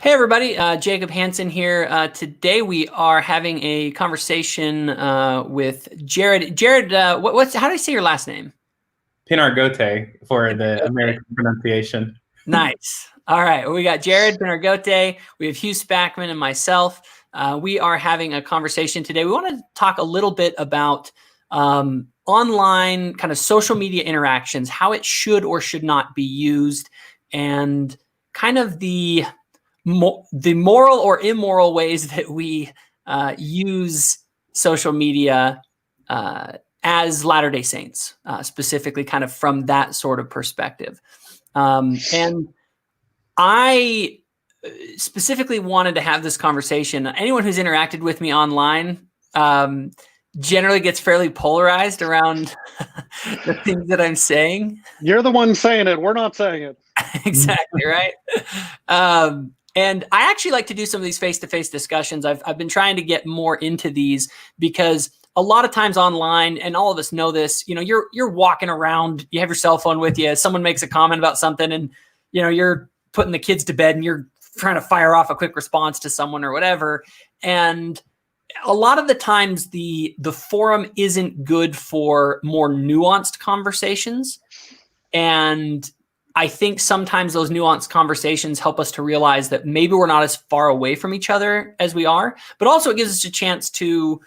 Hey everybody, Jacob Hansen here. Today we are having a conversation with Jared. Jared, how do I say your last name? Pinargote for the American pronunciation. Nice. All right, well, we got Jared Pinargote, we have Hugh Spackman and myself. We are having a conversation today. We want to talk a little bit about online kind of social media interactions, how it should or should not be used, and kind of the moral or immoral ways that we use social media as Latter-day Saints, specifically kind of from that sort of perspective. And I specifically wanted to have this conversation. Anyone who's interacted with me online generally gets fairly polarized around the things that I'm saying. You're the one saying it. We're not saying it. Exactly, right? And I actually like to do some of these face-to-face discussions. I've been trying to get more into these because a lot of times online, and all of us know this, you're walking around, you have your cell phone with you, someone makes a comment about something, and you're putting the kids to bed and you're trying to fire off a quick response to someone or whatever. And a lot of the times the forum isn't good for more nuanced conversations. And I think sometimes those nuanced conversations help us to realize that maybe we're not as far away from each other as we are, but also it gives us a chance to,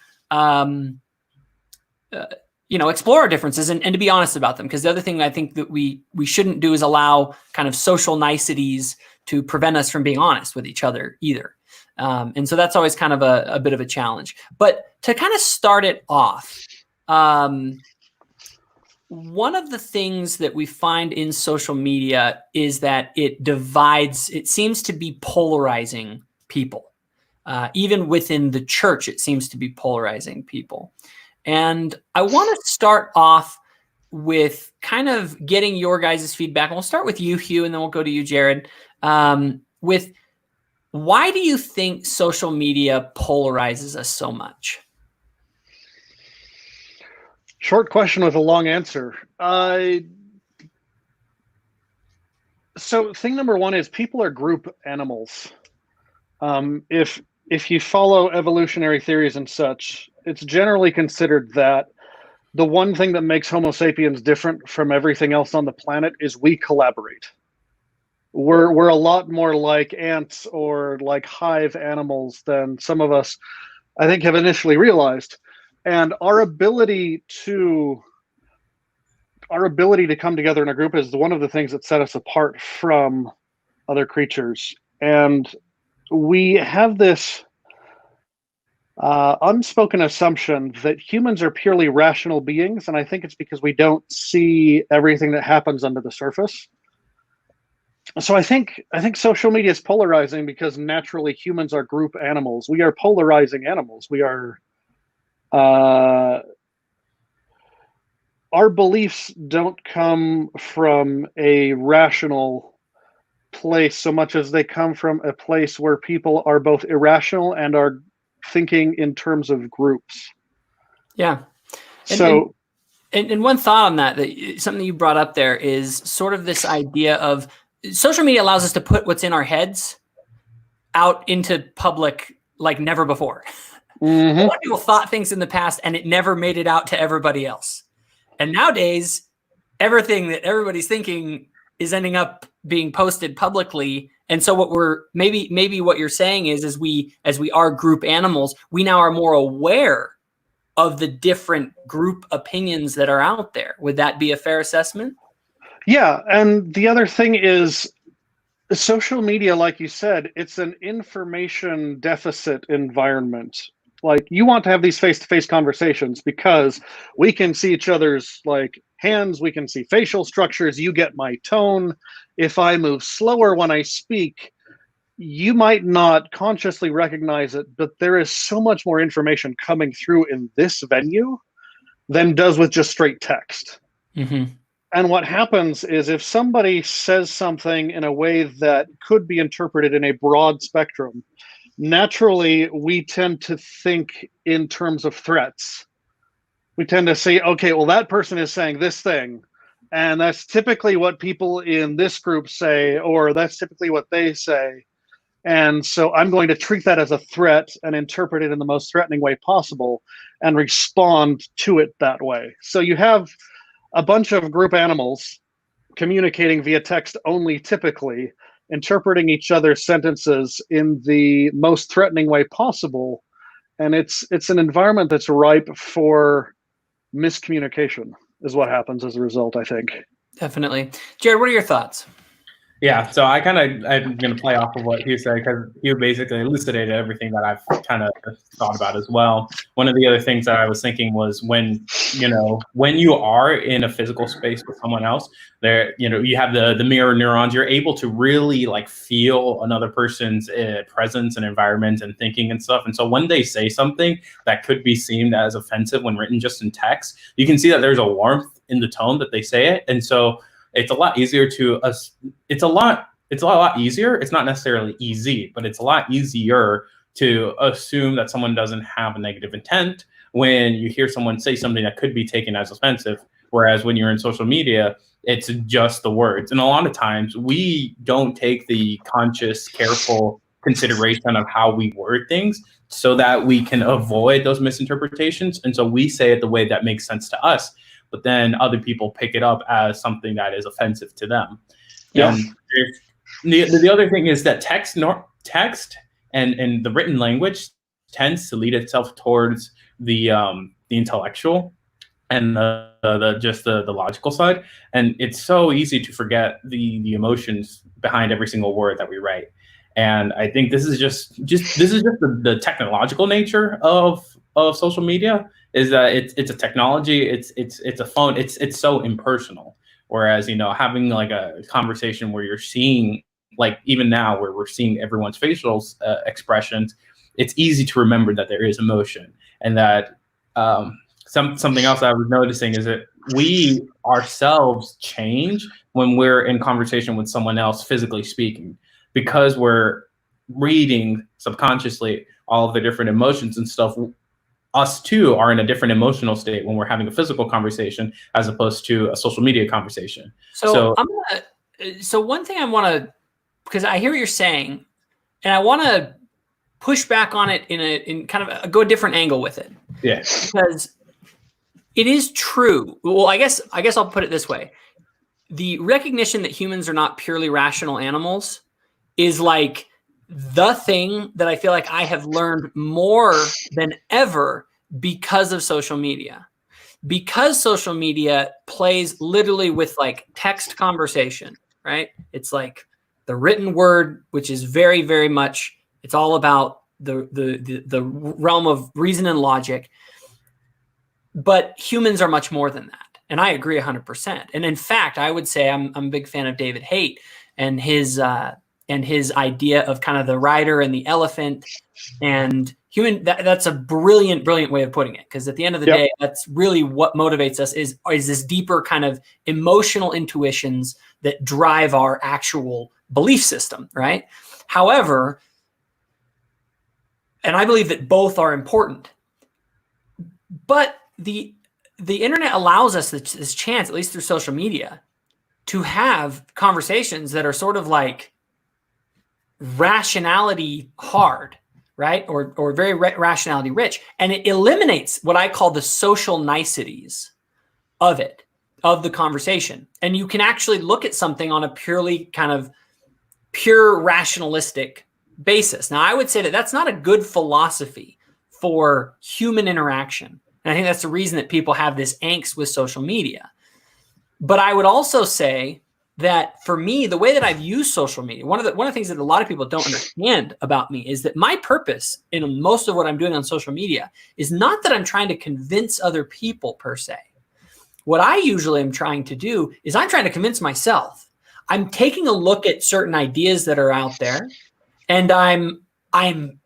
explore our differences and to be honest about them. Because the other thing I think that we shouldn't do is allow kind of social niceties to prevent us from being honest with each other either. And so that's always kind of a bit of a challenge. But to kind of start it off, one of the things that we find in social media is that it divides, it seems to be polarizing people. Even within the church, it seems to be polarizing people. And I want to start off with kind of getting your guys' feedback. And we'll start with you, Hugh, and then we'll go to you, Jared. With why do you think social media polarizes us so much? Short question with a long answer. So thing number one is people are group animals. If you follow evolutionary theories and such, it's generally considered that the one thing that makes Homo sapiens different from everything else on the planet is we collaborate. We're a lot more like ants or like hive animals than some of us, I think, have initially realized. And our ability to come together in a group is one of the things that set us apart from other creatures. And we have this unspoken assumption that humans are purely rational beings. And I think it's because we don't see everything that happens under the surface. So I think social media is polarizing because naturally humans are group animals. We are polarizing animals. We are our beliefs don't come from a rational place so much as they come from a place where people are both irrational and are thinking in terms of groups. Yeah. So, and one thought on that something you brought up there is sort of this idea of social media allows us to put what's in our heads out into public like never before. mm-hmm. A lot of people thought things in the past and it never made it out to everybody else. And nowadays, everything that everybody's thinking is ending up being posted publicly. And so what we're maybe what you're saying is as we are group animals, we now are more aware of the different group opinions that are out there. Would that be a fair assessment? Yeah. And the other thing is social media, like you said, it's an information deficit environment. Like you want to have these face-to-face conversations because we can see each other's like hands, we can see facial structures, you get my tone. If I move slower when I speak, you might not consciously recognize it, but there is so much more information coming through in this venue than does with just straight text. Mm-hmm. And what happens is if somebody says something in a way that could be interpreted in a broad spectrum, naturally, we tend to think in terms of threats. We tend to say, okay, well, that person is saying this thing, and that's typically what people in this group say, or that's typically what they say. And so I'm going to treat that as a threat and interpret it in the most threatening way possible and respond to it that way. So you have a bunch of group animals communicating via text only, typically, interpreting each other's sentences in the most threatening way possible. And it's an environment that's ripe for miscommunication, is what happens as a result, I think. Definitely. Jared, what are your thoughts? Yeah, so I'm going to play off of what Hugh said, because Hugh basically elucidated everything that I've kind of thought about as well. One of the other things that I was thinking was when you are in a physical space with someone else, you have the mirror neurons, you're able to really like feel another person's presence and environment and thinking and stuff. And so when they say something that could be seen as offensive when written just in text, you can see that there's a warmth in the tone that they say it. And so it's a lot easier to it's a lot easier. It's not necessarily easy, but it's a lot easier to assume that someone doesn't have a negative intent when you hear someone say something that could be taken as offensive. Whereas when you're in social media, it's just the words. And a lot of times we don't take the conscious, careful consideration of how we word things so that we can avoid those misinterpretations. And so we say it the way that makes sense to us, but then other people pick it up as something that is offensive to them. Yeah. The other thing is that text and the written language tends to lead itself towards the intellectual and the logical side, and it's so easy to forget the emotions behind every single word that we write. And I think this is just the technological nature of social media, is that it's a technology, it's a phone, it's so impersonal. Whereas, having like a conversation where you're seeing, like even now where we're seeing everyone's facial expressions, it's easy to remember that there is emotion. And that something else I was noticing is that we ourselves change when we're in conversation with someone else, physically speaking, because we're reading subconsciously all of the different emotions and stuff. Us too are in a different emotional state when we're having a physical conversation as opposed to a social media conversation. So one thing I want to, because I hear what you're saying, and I want to push back on it in kind of go a different angle with it. Yeah. Because it is true. Well, I guess I'll put it this way. The recognition that humans are not purely rational animals is like the thing that I feel like I have learned more than ever because of social media. Because social media plays literally with like text conversation, right? It's like the written word, which is very, very much, it's all about the realm of reason and logic. But humans are much more than that. And I agree 100%. And in fact, I would say I'm a big fan of David Haight and his idea of kind of the rider and the elephant and human. That's a brilliant way of putting it. Because at the end of the day, that's really what motivates us is this deeper kind of emotional intuitions that drive our actual belief system, right? However, and I believe that both are important, but the internet allows us this chance, at least through social media, to have conversations that are sort of like rationality hard, right? Or very rationality rich. And it eliminates what I call the social niceties of the conversation. And you can actually look at something on a purely kind of pure rationalistic basis. Now, I would say that that's not a good philosophy for human interaction. And I think that's the reason that people have this angst with social media. But I would also say that for me, the way that I've used social media, one of the things that a lot of people don't understand about me is that my purpose in most of what I'm doing on social media is not that I'm trying to convince other people per se. What I usually am trying to do is I'm trying to convince myself. I'm taking a look at certain ideas that are out there, and I'm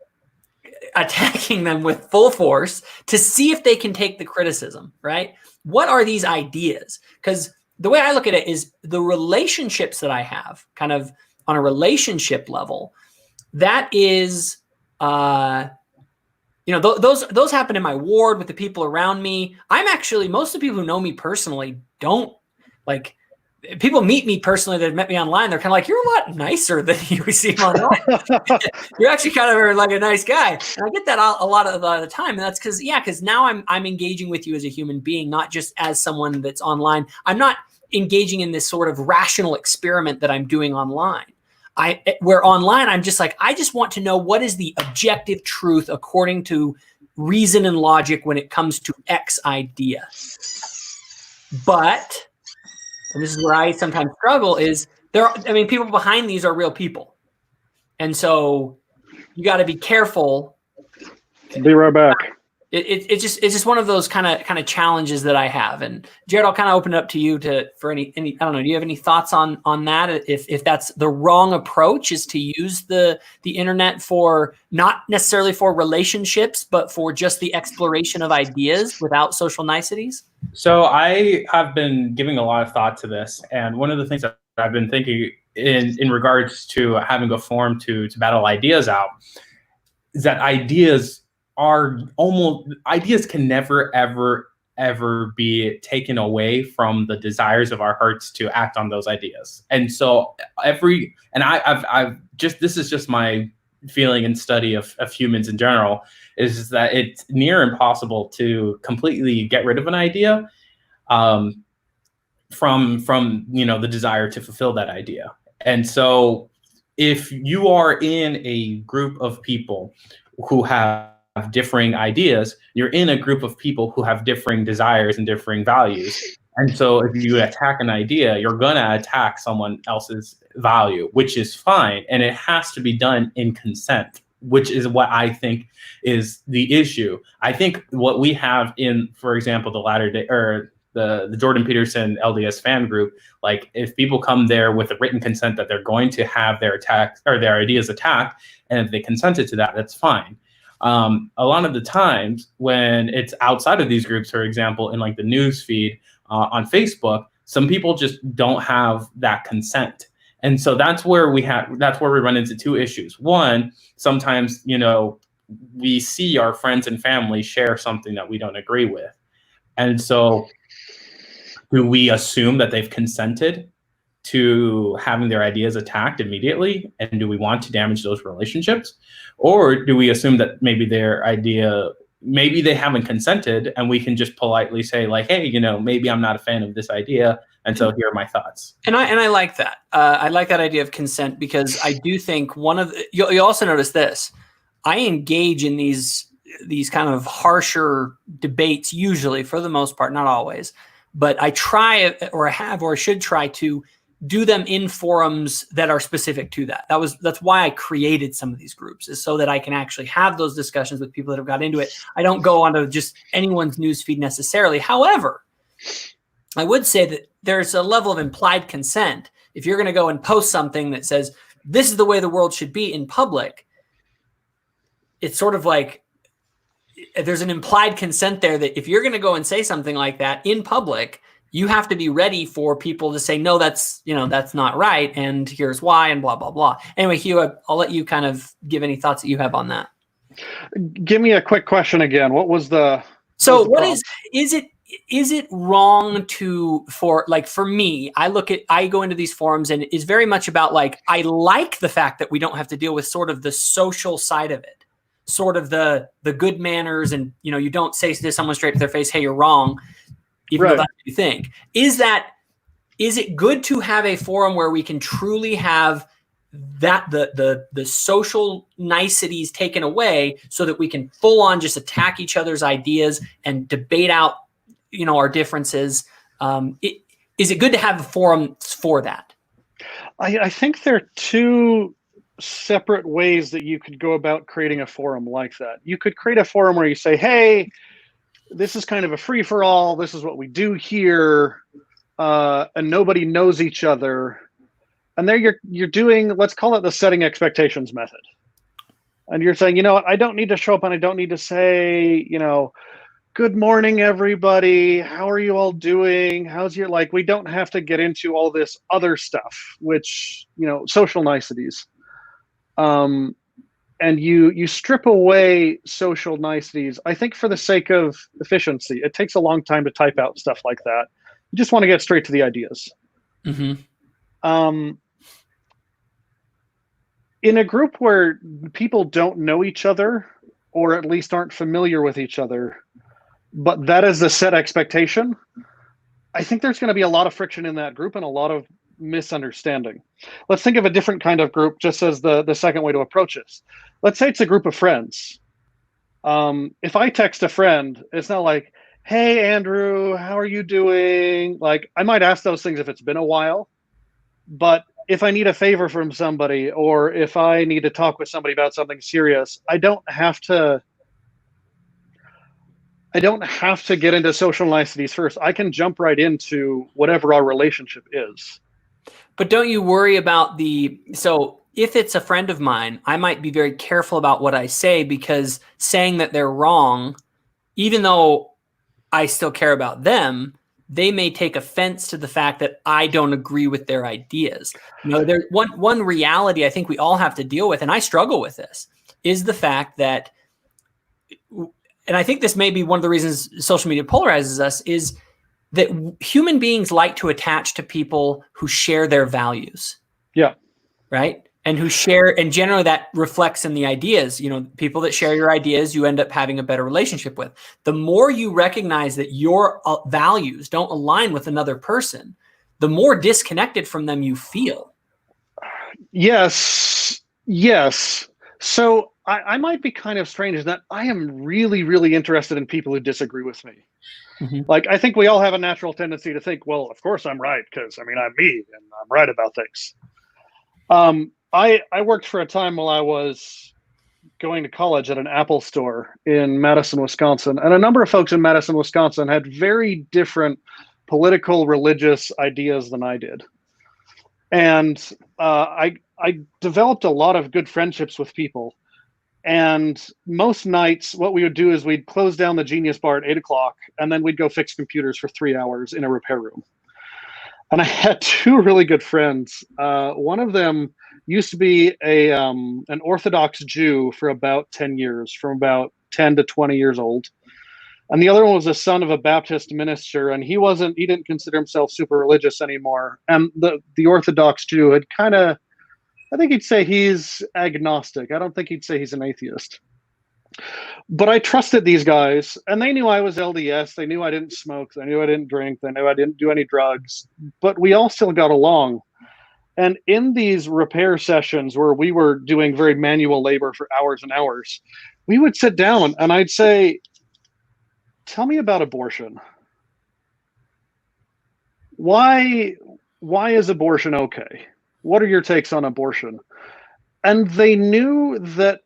attacking them with full force to see if they can take the criticism, right? What are these ideas? Because the way I look at it is the relationships that I have kind of on a relationship level, that is, those happen in my ward with the people around me. I'm actually, most of the people who know me personally don't like, people meet me personally that have met me online. They're kind of like, you're a lot nicer than you seem online. You're actually kind of like a nice guy. And I get that a lot of the time. And that's because now I'm engaging with you as a human being, not just as someone that's online. I'm not engaging in this sort of rational experiment that I'm doing online. Where online, I'm just like, I just want to know what is the objective truth according to reason and logic when it comes to X idea. But, and this is where I sometimes struggle, is people behind these are real people. And so you got to be careful. Be right back. It's just one of those kind of challenges that I have. And Jared, I'll kind of open it up to you for any I don't know. Do you have any thoughts on that? If that's the wrong approach, is to use the internet for not necessarily for relationships, but for just the exploration of ideas without social niceties? So I have been giving a lot of thought to this, and one of the things that I've been thinking in regards to having a forum to battle ideas out is that ideas can never ever be taken away from the desires of our hearts to act on those ideas. And so this is just my feeling and study of humans in general, is that it's near impossible to completely get rid of an idea from the desire to fulfill that idea. And so if you are in a group of people who have differing ideas, you're in a group of people who have differing desires and differing values. And so if you attack an idea, you're going to attack someone else's value, which is fine. And it has to be done in consent, which is what I think is the issue. I think what we have in, for example, the Latter Day or the Jordan Peterson LDS fan group, like if people come there with a written consent that they're going to have their attacks or their ideas attacked, and if they consented to that, that's fine. A lot of the times when it's outside of these groups, for example, in like the news feed on Facebook, some people just don't have that consent. And so that's where we run into two issues. One, sometimes, we see our friends and family share something that we don't agree with. And so do we assume that they've consented to having their ideas attacked immediately? And do we want to damage those relationships? Or do we assume that maybe maybe they haven't consented and we can just politely say like, hey, maybe I'm not a fan of this idea. And so here are my thoughts. And I like that. I like that idea of consent, because I do think you'll also notice this. I engage in these kind of harsher debates, usually, for the most part, not always, but I try or should try to do them in forums that are specific to that. That's why I created some of these groups, is so that I can actually have those discussions with people that have got into it. I don't go onto just anyone's newsfeed necessarily. However, I would say that there's a level of implied consent. If you're going to go and post something that says, this is the way the world should be in public, it's sort of like there's an implied consent there that if you're going to go and say something like that in public, you have to be ready for people to say, no, that's not right, and here's why, and blah, blah, blah. Anyway, Hugh, I'll let you kind of give any thoughts that you have on that. Give me a quick question again. What was the... So is it wrong for me, I go into these forums and it's very much about like, I like the fact that we don't have to deal with sort of the social side of it, sort of the good manners, and, you don't say to someone straight to their face, hey, you're wrong. Even though that's what you think. Is it good to have a forum where we can truly have that the social niceties taken away so that we can full on just attack each other's ideas and debate out, our differences? Is it good to have a forum for that? I think there are two separate ways that you could go about creating a forum like that. You could create a forum where you say, hey, this is kind of a free-for-all. This is what we do here, and nobody knows each other. And there you're doing, let's call it the setting expectations method. And you're saying, I don't need to show up and I don't need to say, good morning, everybody. How are you all doing? How's your, we don't have to get into all this other stuff, which, social niceties. And you strip away social niceties, I think, for the sake of efficiency. It takes a long time to type out stuff like that. You just want to get straight to the ideas. In a group where people don't know each other, or at least aren't familiar with each other, but that is the set expectation, I think there's going to be a lot of friction in that group and a lot of misunderstanding. Let's think of a different kind of group, just as the second way to approach this. Let's say it's a group of friends. If I text a friend, it's not like, hey, Andrew, how are you doing? Like, I might ask those things if it's been a while, but if I need a favor from somebody, or if I need to talk with somebody about something serious, I don't have to get into social niceties first. I can jump right into whatever our relationship is. But don't you worry about so if it's a friend of mine, I might be very careful about what I say, because saying that they're wrong, even though I still care about them, they may take offense to the fact that I don't agree with their ideas. There's one reality I think we all have to deal with, and I struggle with this, is the fact that, and I think this may be one of the reasons social media polarizes us, is that human beings like to attach to people who share their values. Yeah. Right? And who share, and generally that reflects in the ideas. People that share your ideas, you end up having a better relationship with. The more you recognize that your values don't align with another person, the more disconnected from them you feel. Yes. So I might be kind of strange in that I am really, really interested in people who disagree with me. Mm-hmm. Like, I think we all have a natural tendency to think, well, of course I'm right, because I'm me and I'm right about things. I worked for a time while I was going to college at an Apple store in Madison, Wisconsin, and a number of folks in Madison, Wisconsin had very different political, religious ideas than I did. And I developed a lot of good friendships with people. And most nights, what we would do is we'd close down the Genius Bar at 8:00, and then we'd go fix computers for 3 hours in a repair room. And I had two really good friends. One of them used to be an Orthodox Jew for about 10 years, from about 10 to 20 years old. And the other one was the son of a Baptist minister, and he didn't consider himself super religious anymore. And the Orthodox Jew had I think he'd say he's agnostic. I don't think he'd say he's an atheist. But I trusted these guys, and they knew I was LDS. They knew I didn't smoke. They knew I didn't drink. They knew I didn't do any drugs. But we all still got along. And in these repair sessions where we were doing very manual labor for hours and hours, we would sit down and I'd say, tell me about abortion. Why is abortion okay? What are your takes on abortion? And they knew that,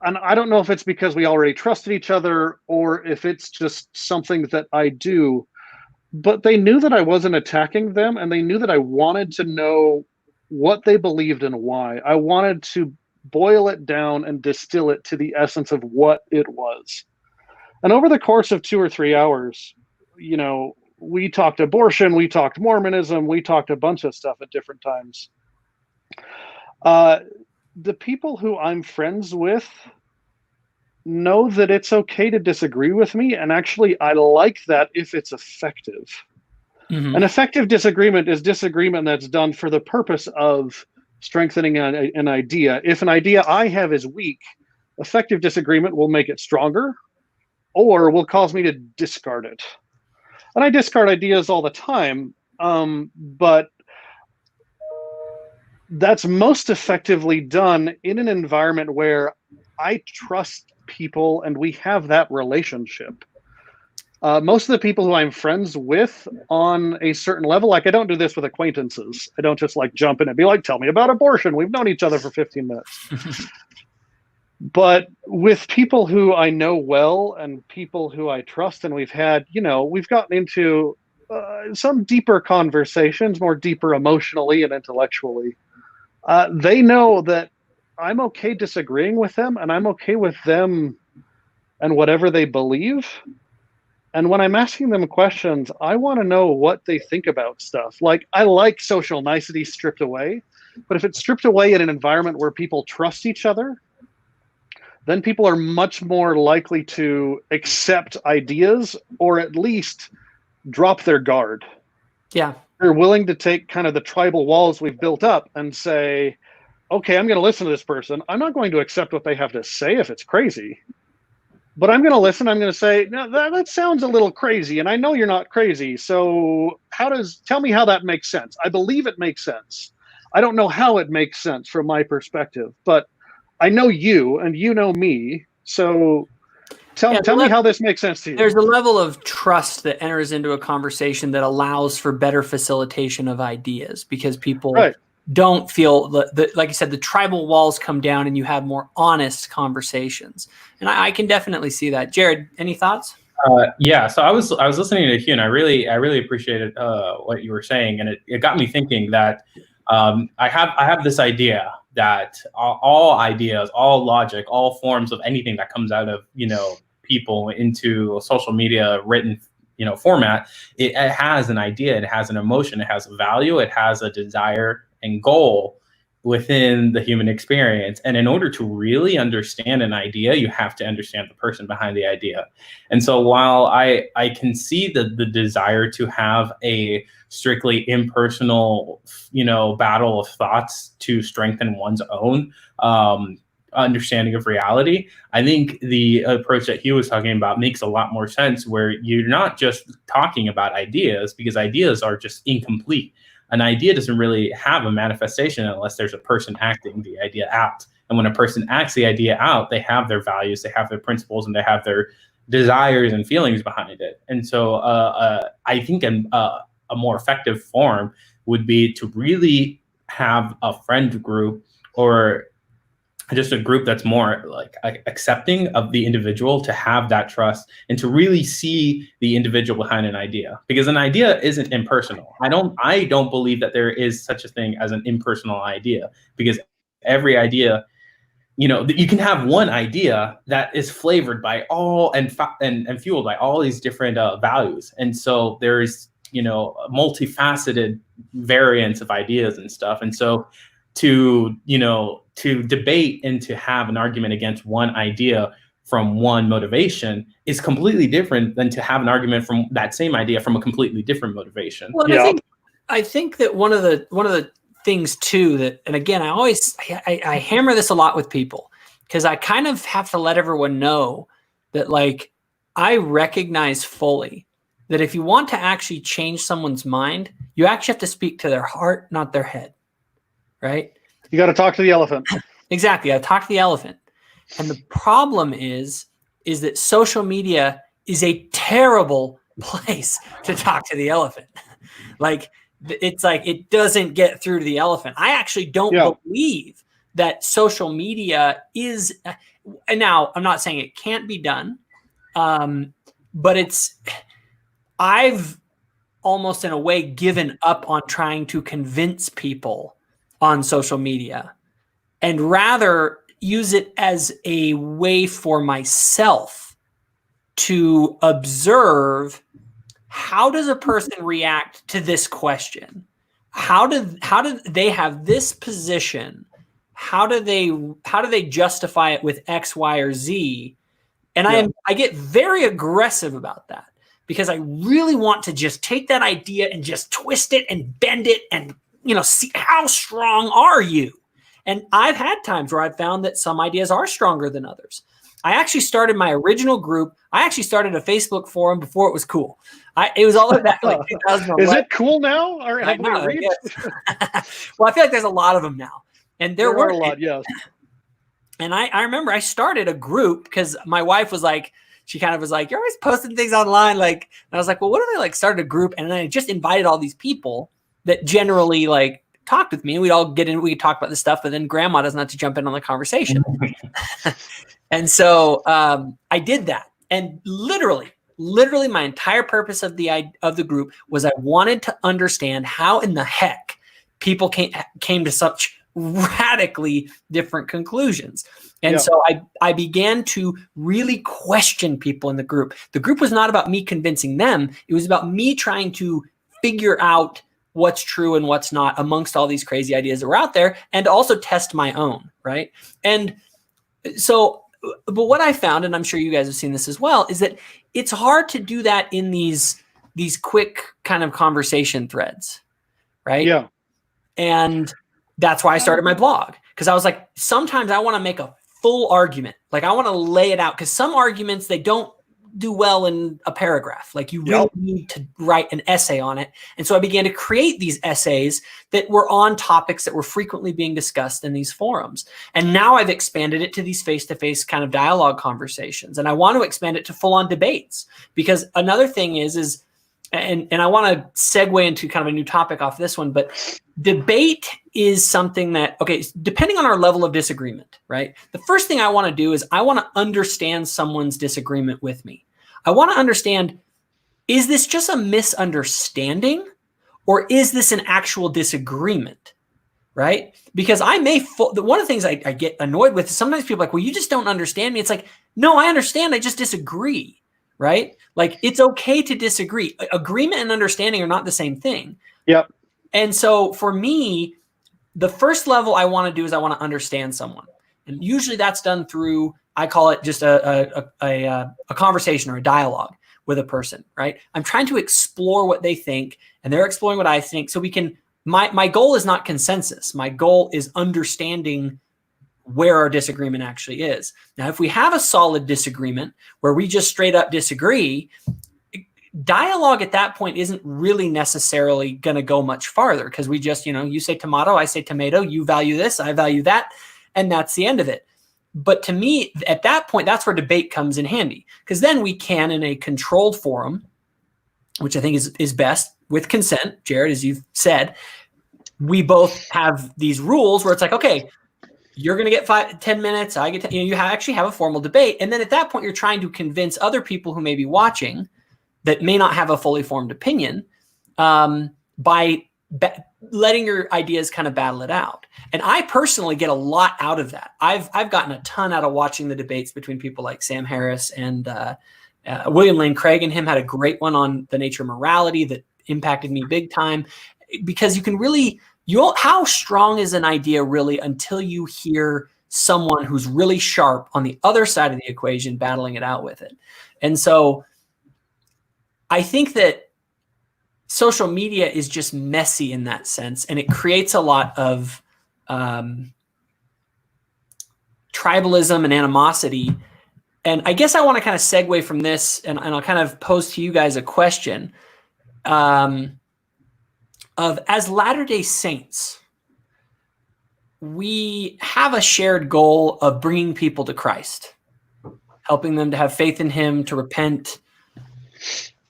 and I don't know if it's because we already trusted each other or if it's just something that I do, but they knew that I wasn't attacking them, and they knew that I wanted to know what they believed and why. I wanted to boil it down and distill it to the essence of what it was. And over the course of 2 or 3 hours, we talked abortion, we talked Mormonism, we talked a bunch of stuff at different times. The people who I'm friends with know that it's okay to disagree with me, and actually I like that if it's effective. Mm-hmm. An effective disagreement is disagreement that's done for the purpose of strengthening an idea. If an idea I have is weak, effective disagreement will make it stronger, or will cause me to discard it. And I discard ideas all the time, but that's most effectively done in an environment where I trust people and we have that relationship. Most of the people who I'm friends with on a certain level, like, I don't do this with acquaintances. I don't just jump in and be like, tell me about abortion. We've known each other for 15 minutes. But with people who I know well and people who I trust, and we've gotten into some deeper conversations, more deeper emotionally and intellectually. They know that I'm okay disagreeing with them, and I'm okay with them and whatever they believe. And when I'm asking them questions, I want to know what they think about stuff. Like, I like social niceties stripped away, but if it's stripped away in an environment where people trust each other, then people are much more likely to accept ideas, or at least drop their guard. Yeah. they're willing to take kind of the tribal walls we've built up and say, okay, I'm going to listen to this person. I'm not going to accept what they have to say if it's crazy, but I'm going to listen. I'm going to say, no, that sounds a little crazy, and I know you're not crazy. So tell me how that makes sense. I believe it makes sense. I don't know how it makes sense from my perspective, but I know you and you know me. So tell me how this makes sense to you. There's a level of trust that enters into a conversation that allows for better facilitation of ideas, because people don't feel like you said, the tribal walls come down and you have more honest conversations. And I can definitely see that. Jared, any thoughts? Yeah, so I was listening to Hugh, and I really appreciated what you were saying, and it got me thinking that I have this idea that all ideas, all logic, all forms of anything that comes out of people into a social media written format, it has an idea, it has an emotion, it has a value, it has a desire and goal within the human experience. And in order to really understand an idea, you have to understand the person behind the idea. And so while I can see the desire to have a strictly impersonal, battle of thoughts to strengthen one's own understanding of reality, I think the approach that he was talking about makes a lot more sense, where you're not just talking about ideas, because ideas are just incomplete. An idea doesn't really have a manifestation unless there's a person acting the idea out. And when a person acts the idea out, they have their values, they have their principles, and they have their desires and feelings behind it. And so I think a more effective form would be to really have a friend group, or just a group that's more like accepting of the individual, to have that trust and to really see the individual behind an idea, because an idea isn't impersonal. I don't believe that there is such a thing as an impersonal idea, because every idea, you can have one idea that is flavored by all and fueled by all these different values. And so there's, multifaceted variants of ideas and stuff. And so to debate and to have an argument against one idea from one motivation is completely different than to have an argument from that same idea from a completely different motivation. Well, yeah. I think that one of the things too, that, and again, I hammer this a lot with people, because I kind of have to let everyone know that, like, I recognize fully that if you want to actually change someone's mind, you actually have to speak to their heart, not their head. Right? You got to talk to the elephant. Exactly. I talk to the elephant. And the problem is that social media is a terrible place to talk to the elephant. Like, it's like, it doesn't get through to the elephant. I actually don't believe that social media is, and now I'm not saying it can't be done, but I've almost in a way given up on trying to convince people on social media, and rather use it as a way for myself to observe, how does a person react to this question? How do they have this position? How do they justify it with X, Y, or Z? And I get very aggressive about that, because I really want to just take that idea and just twist it and bend it and see how strong are you. And I've had times where I've found that some ideas are stronger than others. I actually started my original group. I actually started a Facebook forum before it was cool. It was all about like 2011. Is it cool now? Or have we reached? Well, I feel like there's a lot of them now. And there were a lot, yes. And I remember I started a group because my wife was like, she kind of was like, you're always posting things online. Like, and I was like, well, what if I like started a group and then I just invited all these people that generally like talked with me, and we'd all get in, we could talk about this stuff, but then grandma doesn't have to jump in on the conversation. And so I did that. And literally my entire purpose of the group was I wanted to understand how in the heck people came to such radically different conclusions. And so I began to really question people in the group. The group was not about me convincing them. It was about me trying to figure out what's true and what's not amongst all these crazy ideas that were out there, and also test my own, right? And so, but what I found, and I'm sure you guys have seen this as well, is that it's hard to do that in these quick kind of conversation threads, right? Yeah. And that's why I started my blog, because I was like, sometimes I want to make a full argument. Like I want to lay it out, because some arguments, they don't do well in a paragraph. Like you really need to write an essay on it. And so I began to create these essays that were on topics that were frequently being discussed in these forums. And now I've expanded it to these face-to-face kind of dialogue conversations. And I want to expand it to full-on debates, because another thing is and I want to segue into kind of a new topic off this one, but debate is something that, okay, depending on our level of disagreement, right? The first thing I want to do is I want to understand someone's disagreement with me. I want to understand, is this just a misunderstanding, or is this an actual disagreement, right? Because I may, one of the things I get annoyed with is sometimes people are like, well, you just don't understand me. It's like, no, I understand. I just disagree, right? Like it's okay to disagree. Agreement and understanding are not the same thing. Yep. And so for me, the first level I want to do is I want to understand someone. And usually that's done through, I call it just a conversation or a dialogue with a person, right? I'm trying to explore what they think and they're exploring what I think. So we can, my goal is not consensus. My goal is understanding where our disagreement actually is. Now, if we have a solid disagreement where we just straight up disagree, dialogue at that point isn't really necessarily going to go much farther, because we just, you say tomato, I say tomato, you value this, I value that, and that's the end of it. But to me, at that point, that's where debate comes in handy, because then we can, in a controlled forum, which I think is best with consent, Jared, as you've said, we both have these rules where it's like, okay, you're going to get 10 minutes, I get, you actually have a formal debate. And then at that point, you're trying to convince other people who may be watching that may not have a fully formed opinion, by letting your ideas kind of battle it out. And I personally get a lot out of that. I've gotten a ton out of watching the debates between people like Sam Harris and William Lane Craig, and him had a great one on the nature of morality that impacted me big time, because you can really, how strong is an idea really until you hear someone who's really sharp on the other side of the equation battling it out with it. And so I think that social media is just messy in that sense, and it creates a lot of tribalism and animosity. And I guess I want to kind of segue from this, and I'll kind of pose to you guys a question of, as Latter-day Saints, we have a shared goal of bringing people to Christ, helping them to have faith in him, to repent,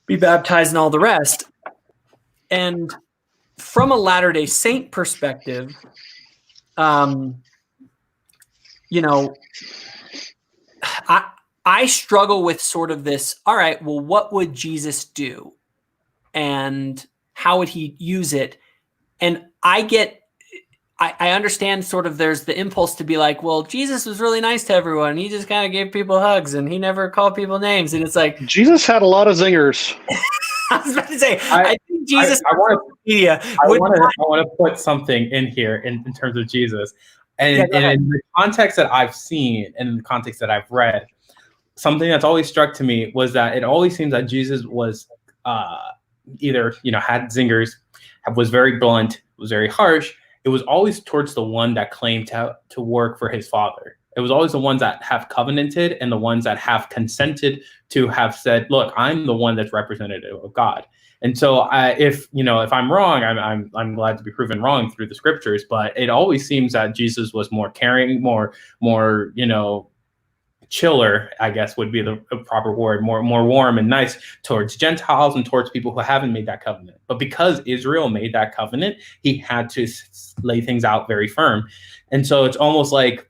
be baptized, and all the rest. And from a Latter-day Saint perspective, I struggle with sort of this, all right, well, what would Jesus do? And how would he use it? And I understand sort of there's the impulse to be like, well, Jesus was really nice to everyone. He just kind of gave people hugs and he never called people names. And it's like, Jesus had a lot of zingers. I was about to say, I think Jesus. I want to put something in here in terms of Jesus, and in the context that I've seen and in the context that I've read, something that's always struck to me was that it always seems that Jesus was either had zingers, was very blunt, was very harsh. It was always towards the one that claimed to work for his Father. It was always the ones that have covenanted and the ones that have consented to have said, look, I'm the one that's representative of God. And so if I'm wrong, I'm glad to be proven wrong through the scriptures, but it always seems that Jesus was more caring, more chiller, I guess would be the proper word, more warm and nice towards Gentiles and towards people who haven't made that covenant. But because Israel made that covenant, he had to lay things out very firm. And so it's almost like,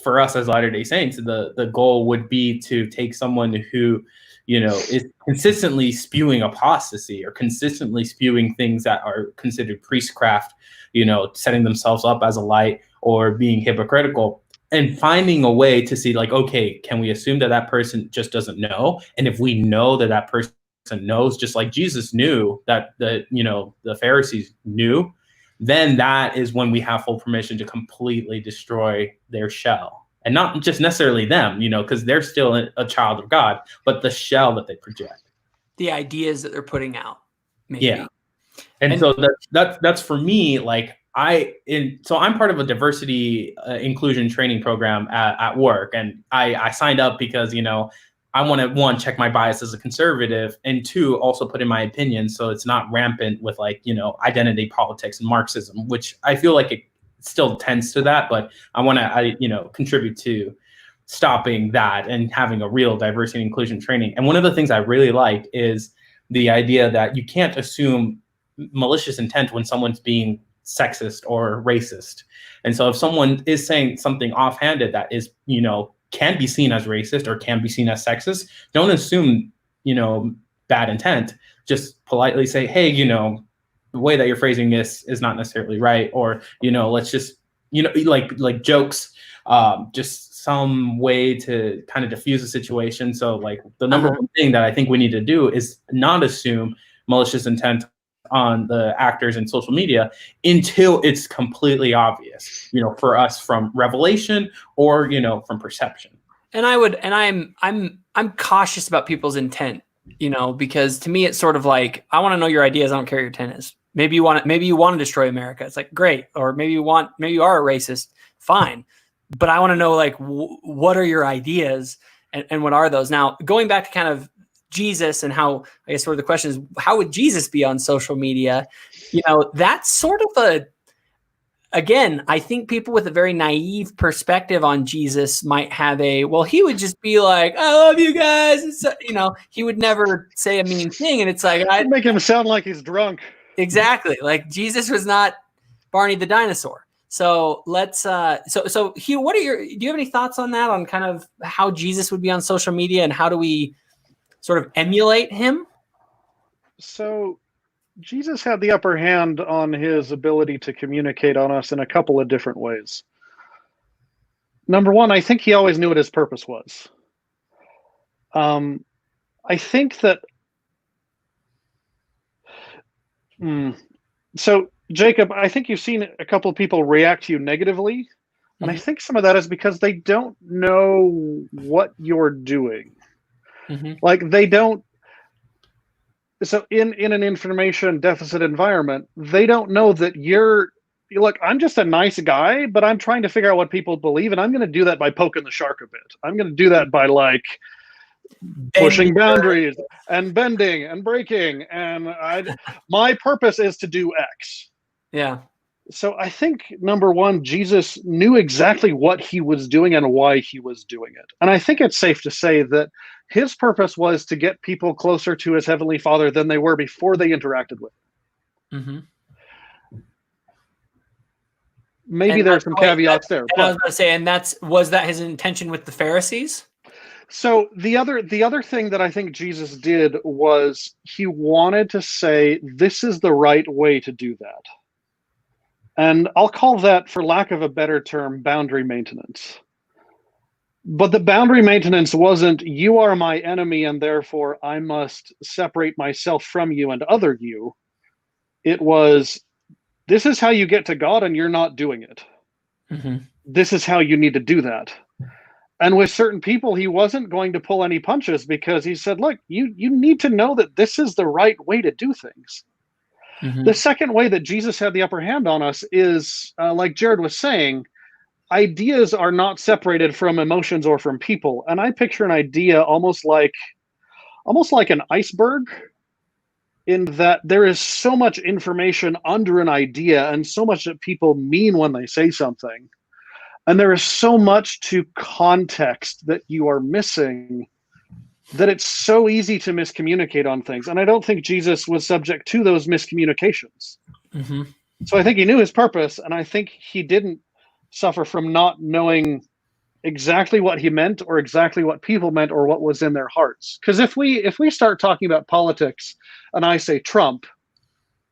for us as Latter-day Saints, the goal would be to take someone who, is consistently spewing apostasy or consistently spewing things that are considered priestcraft, setting themselves up as a light or being hypocritical, and finding a way to see, like, okay, can we assume that person just doesn't know? And if we know that person knows, just like Jesus knew that the Pharisees knew, then that is when we have full permission to completely destroy their shell. And not just necessarily them, because they're still a child of God, but the shell that they project. The ideas that they're putting out. Maybe. Yeah. And so that's for me, like so I'm part of a diversity inclusion training program at work, and I signed up because, you know, I want to, one, check my bias as a conservative, and two, also put in my opinion so it's not rampant with, like, you know, identity politics and Marxism, which I feel like it still tends to that, but I want to, you know, contribute to stopping that and having a real diversity and inclusion training. And one of the things I really like is the idea that you can't assume malicious intent when someone's being sexist or racist. And so if someone is saying something offhanded that is, you know, can be seen as racist or can be seen as sexist, don't assume, you know, bad intent. Just politely say, hey, you know, the way that you're phrasing this is not necessarily right. Or, you know, let's just, you know, like jokes, just some way to kind of diffuse the situation. So like the number one thing that I think we need to do is not assume malicious intent on the actors in social media until it's completely obvious, you know, for us from revelation or, you know, from perception. And I'm cautious about people's intent, you know, because to me it's sort of like, I want to know your ideas. I don't care what your intent is. Maybe you want to destroy America. It's like, great. Or maybe you are a racist. Fine. But I want to know, like, what are your ideas and what are those? Now, going back to kind of Jesus and how, I guess, sort of the question is, how would Jesus be on social media? You know, that's sort of again, I think people with a very naive perspective on Jesus might have well, he would just be like, I love you guys. It's, you know, he would never say a mean thing. And it's like, I'd make him sound like he's drunk. Exactly. Like Jesus was not Barney the dinosaur. So let's, so Hugh, do you have any thoughts on that, on kind of how Jesus would be on social media and how do we sort of emulate him? So Jesus had the upper hand on his ability to communicate on us in a couple of different ways. Number one, I think he always knew what his purpose was. I think that, so Jacob, I think you've seen a couple of people react to you negatively. And I think some of that is because they don't know what you're doing. Like they don't. So in an information deficit environment, they don't know that look, I'm just a nice guy, but I'm trying to figure out what people believe. And I'm going to do that by poking the shark a bit. I'm going to do that by like pushing boundaries and bending and breaking. And my purpose is to do X. Yeah. So I think, number one, Jesus knew exactly what he was doing and why he was doing it. And I think it's safe to say that his purpose was to get people closer to his heavenly Father than they were before they interacted with him. Maybe there are some caveats there. I was going to say, was that his intention with the Pharisees? So the other thing that I think Jesus did was he wanted to say, this is the right way to do that. And I'll call that, for lack of a better term, boundary maintenance. But the boundary maintenance wasn't, you are my enemy and therefore I must separate myself from you and other you. It was, this is how you get to God and you're not doing it. This is how you need to do that. And with certain people, he wasn't going to pull any punches because he said, look, you need to know that this is the right way to do things. The second way that Jesus had the upper hand on us is, like Jared was saying, ideas are not separated from emotions or from people. And I picture an idea almost like an iceberg, in that there is so much information under an idea and so much that people mean when they say something. And there is so much to context that you are missing, that it's so easy to miscommunicate on things. And I don't think Jesus was subject to those miscommunications. So I think he knew his purpose, and I think he didn't suffer from not knowing exactly what he meant or exactly what people meant or what was in their hearts. Because if we start talking about politics and I say Trump,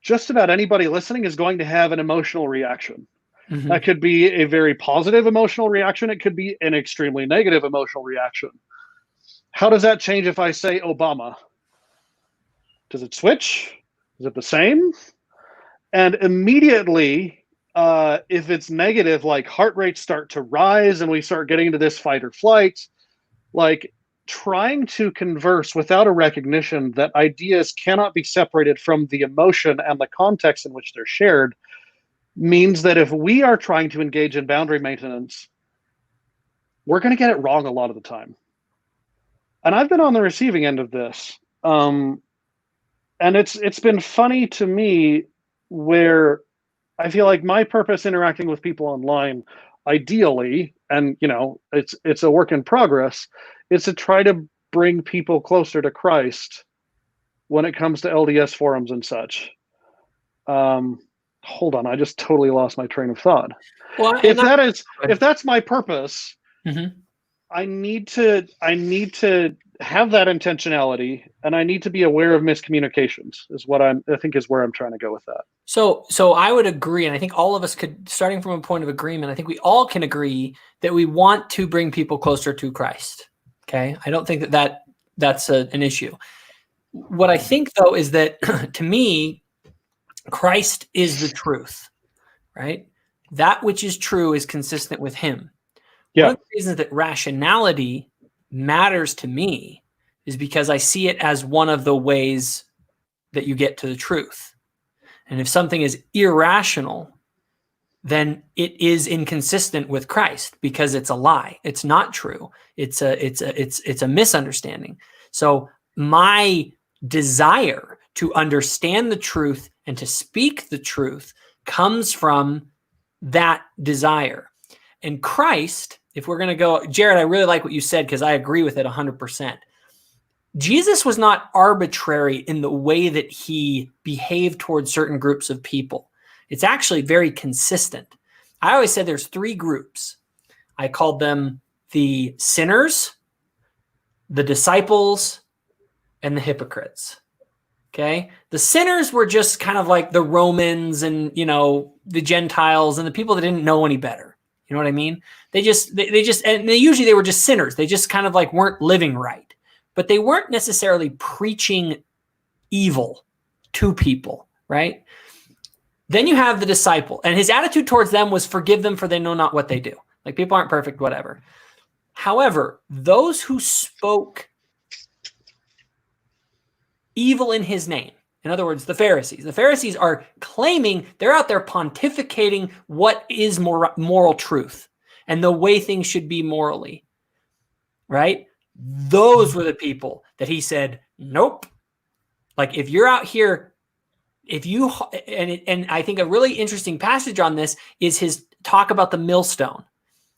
just about anybody listening is going to have an emotional reaction. That could be a very positive emotional reaction. It could be an extremely negative emotional reaction. How does that change if I say Obama? Does it switch? Is it the same? And immediately, if it's negative, like heart rates start to rise and we start getting into this fight or flight, like trying to converse without a recognition that ideas cannot be separated from the emotion and the context in which they're shared means that if we are trying to engage in boundary maintenance, we're going to get it wrong a lot of the time. And I've been on the receiving end of this. And it's been funny to me where I feel like my purpose interacting with people online, ideally, and it's a work in progress, is to try to bring people closer to Christ when it comes to LDS forums and such. Hold on, I just totally lost my train of thought. Well, if that's my purpose, I need to have that intentionality, and I need to be aware of miscommunications. Is what I think is where I'm trying to go with that. So I would agree, and I think all of us could, starting from a point of agreement, I think we all can agree that we want to bring people closer to Christ. Okay, I don't think that's an issue. What I think, though, is that to me, Christ is the truth, right? That which is true is consistent with him. Yeah. One of the reasons that rationality matters to me is because I see it as one of the ways that you get to the truth. And if something is irrational, then it is inconsistent with Christ because it's a lie. It's not true. It's a misunderstanding. So my desire to understand the truth and to speak the truth comes from that desire. And Christ, if we're going to go, Jared, I really like what you said because I agree with it 100%. Jesus was not arbitrary in the way that he behaved towards certain groups of people. It's actually very consistent. I always said there's three groups. I called them the sinners, the disciples, and the hypocrites. Okay. The sinners were just kind of like the Romans and, the Gentiles and the people that didn't know any better. You know what I mean? They usually they were just sinners. They just kind of like weren't living right, but they weren't necessarily preaching evil to people. Right. Then you have the disciple, and his attitude towards them was forgive them for they know not what they do. Like, people aren't perfect, whatever. However, those who spoke evil in his name, in other words, the Pharisees are claiming, they're out there pontificating what is moral truth and the way things should be morally, right? Those were the people that he said, nope. Like, if you're out here, and I think a really interesting passage on this is his talk about the millstone.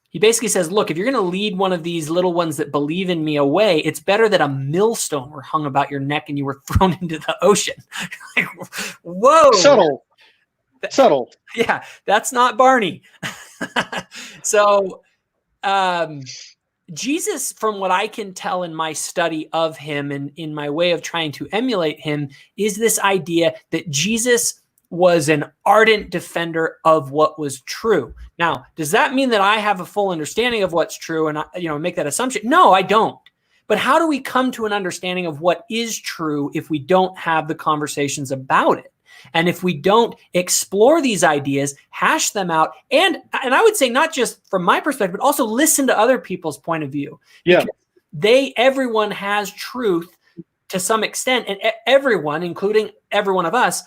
He basically says, look, if you're going to lead one of these little ones that believe in me away, it's better that a millstone were hung about your neck and you were thrown into the ocean. Like, whoa. Subtle. Yeah, that's not Barney. So Jesus, from what I can tell in my study of him and in my way of trying to emulate him, is this idea that Jesus was an ardent defender of what was true. Now, does that mean that I have a full understanding of what's true and make that assumption? No, I don't. But how do we come to an understanding of what is true if we don't have the conversations about it? And if we don't explore these ideas, hash them out, and I would say not just from my perspective, but also listen to other people's point of view. Yeah. Everyone has truth to some extent, and everyone, including every one of us,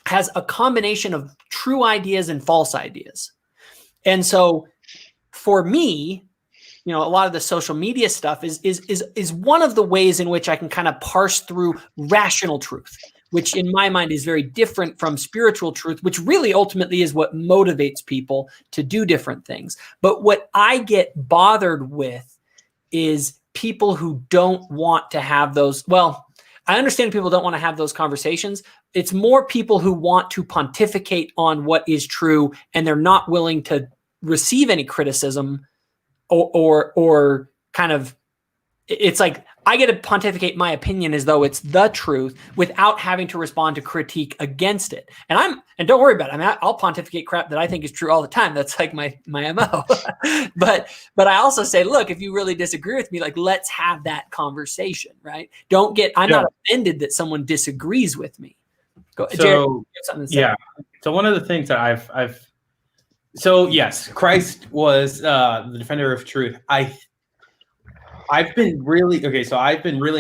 has a combination of true ideas and false ideas. And so for me, a lot of the social media stuff is one of the ways in which I can kind of parse through rational truth, which in my mind is very different from spiritual truth, which really ultimately is what motivates people to do different things. But what I get bothered with is people who don't want to have those. Well, I understand people don't want to have those conversations. It's more people who want to pontificate on what is true, and they're not willing to receive any criticism or kind of, it's like, I get to pontificate my opinion as though it's the truth without having to respond to critique against it. And don't worry about it. I mean, I'll pontificate crap that I think is true all the time. That's like my MO. but I also say, look, if you really disagree with me, like, let's have that conversation, right? I'm not offended that someone disagrees with me. Jared, you have something to say? Yeah. So one of the things that so yes, Christ was the defender of truth. I've been really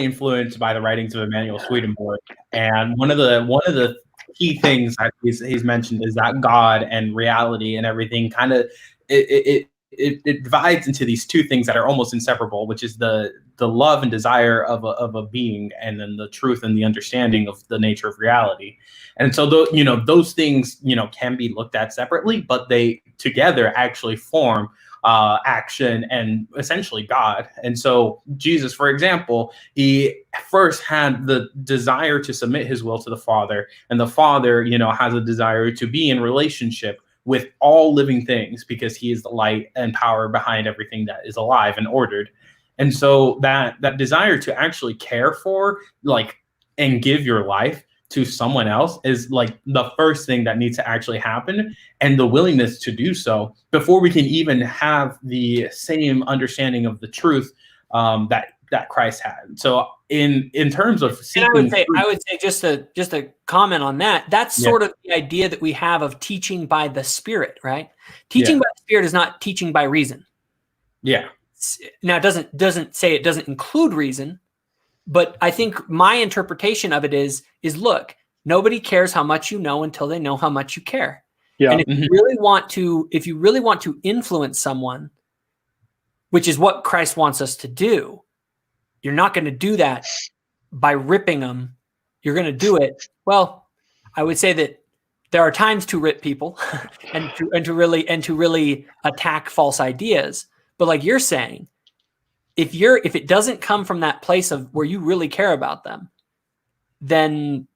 influenced by the writings of Emanuel Swedenborg, and one of the key things that he's mentioned is that God and reality and everything kind of it divides into these two things that are almost inseparable, which is the love and desire of a being, and then the truth and the understanding of the nature of reality. And so those things can be looked at separately, but they together actually form action and essentially God. And so Jesus, for example, he first had the desire to submit his will to the Father, and the Father, has a desire to be in relationship with all living things because he is the light and power behind everything that is alive and ordered. And so that desire to actually care for, and give your life to someone else is like the first thing that needs to actually happen, and the willingness to do so before we can even have the same understanding of the truth that Christ had. So in terms of seeking, and I would say just a comment on that. That's sort of the idea that we have of teaching by the Spirit, right? Teaching by the Spirit is not teaching by reason. Yeah. Now it doesn't say it doesn't include reason, but I think my interpretation of it is look, nobody cares how much you know until they know how much you care. Yeah. And if you really want to influence someone, which is what Christ wants us to do, you're not going to do that by ripping them. You're going to do it. Well, I would say that there are times to rip people and to really attack false ideas. But like you're saying, if it doesn't come from that place of where you really care about them, then,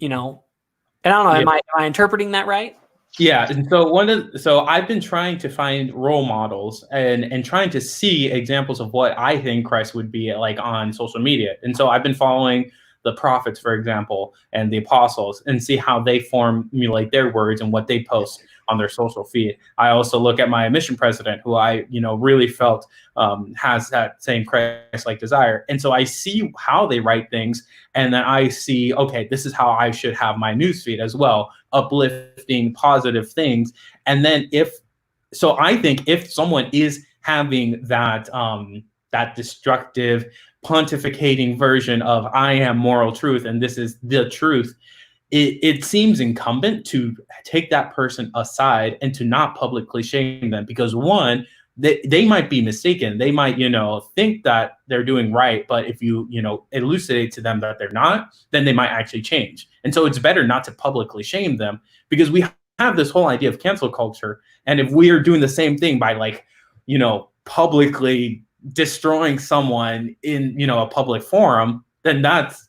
and I don't know, am I interpreting that right? Yeah, and so I've been trying to find role models and trying to see examples of what I think Christ would be like on social media. And so I've been following the prophets, for example, and the apostles, and see how they formulate their words and what they post on their social feed. I also look at my mission president, who I really felt has that same Christ-like desire. And so I see how they write things, and then I see, okay, this is how I should have my newsfeed as well, uplifting, positive things. And then I think if someone is having that destructive, pontificating version of I am moral truth and this is the truth, it seems incumbent to take that person aside and to not publicly shame them, because one, they might be mistaken. They might, think that they're doing right, but if you, elucidate to them that they're not, then they might actually change. And so it's better not to publicly shame them, because we have this whole idea of cancel culture. And if we are doing the same thing by publicly destroying someone in, a public forum, then that's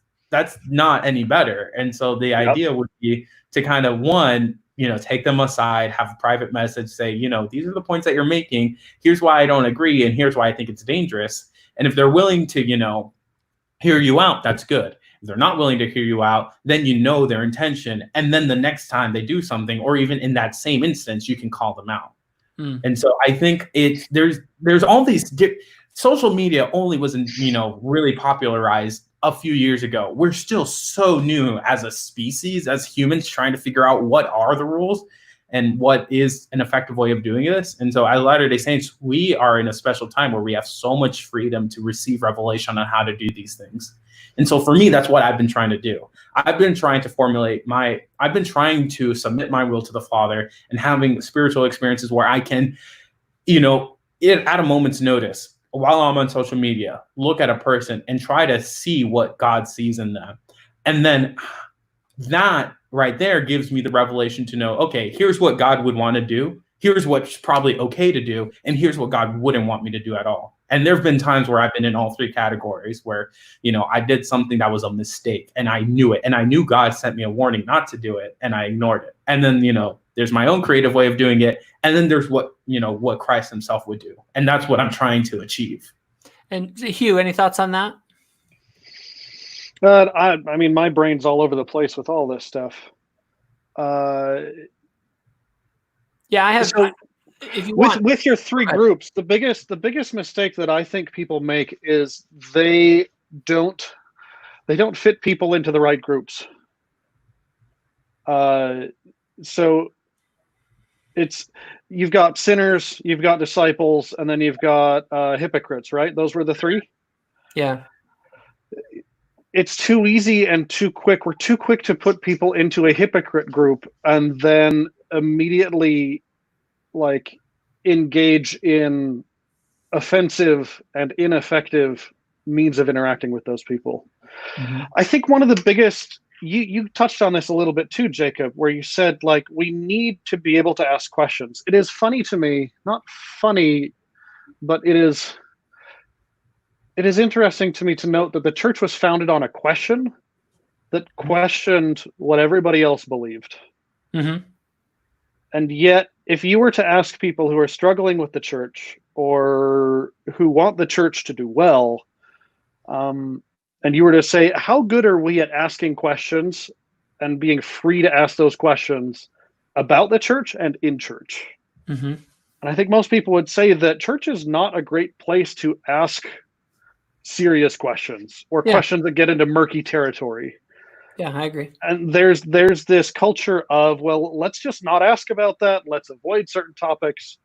not any better. And so the idea would be to kind of, one, take them aside, have a private message, say, these are the points that you're making. Here's why I don't agree. And here's why I think it's dangerous. And if they're willing to, hear you out, that's good. If they're not willing to hear you out, then their intention. And then the next time they do something, or even in that same instance, you can call them out. And so I think there's all these social media only wasn't, really popularized a few years ago. We're still so new as a species, as humans, trying to figure out what are the rules and what is an effective way of doing this. And so as Latter-day Saints, we are in a special time where we have so much freedom to receive revelation on how to do these things. And so for me, that's what I've been trying to do. I've been trying to submit my will to the Father and having spiritual experiences where I can, at a moment's notice, while I'm on social media, look at a person and try to see what God sees in them. And then that right there gives me the revelation to know, okay, here's what God would want to do. Here's what's probably okay to do. And here's what God wouldn't want me to do at all. And there've been times where I've been in all three categories where, I did something that was a mistake and I knew it. And I knew God sent me a warning not to do it, and I ignored it. And then, there's my own creative way of doing it. And then there's what Christ himself would do. And that's what I'm trying to achieve. And Hugh, any thoughts on that? I mean, my brain's all over the place with all this stuff. Yeah, I have. So, if you with your three groups, the biggest mistake that I think people make is they don't fit people into the right groups. So you've got sinners, you've got disciples, and then you've got hypocrites, right? Those were the three. Yeah. It's too easy and too quick. We're too quick to put people into a hypocrite group and then immediately like engage in offensive and ineffective means of interacting with those people. Mm-hmm. I think one of the biggest, you touched on this a little bit too, Jacob, where you said like we need to be able to ask questions. It is funny to me, not funny, but it is interesting to me to note that the church was founded on a question that questioned what everybody else believed. Mm-hmm. And yet, if you were to ask people who are struggling with the church or who want the church to do well, and you were to say, how good are we at asking questions and being free to ask those questions about the church and in church? Mm-hmm. And I think most people would say that church is not a great place to ask serious questions or questions that get into murky territory. Yeah, I agree. And there's this culture of, well, let's just not ask about that. Let's avoid certain topics.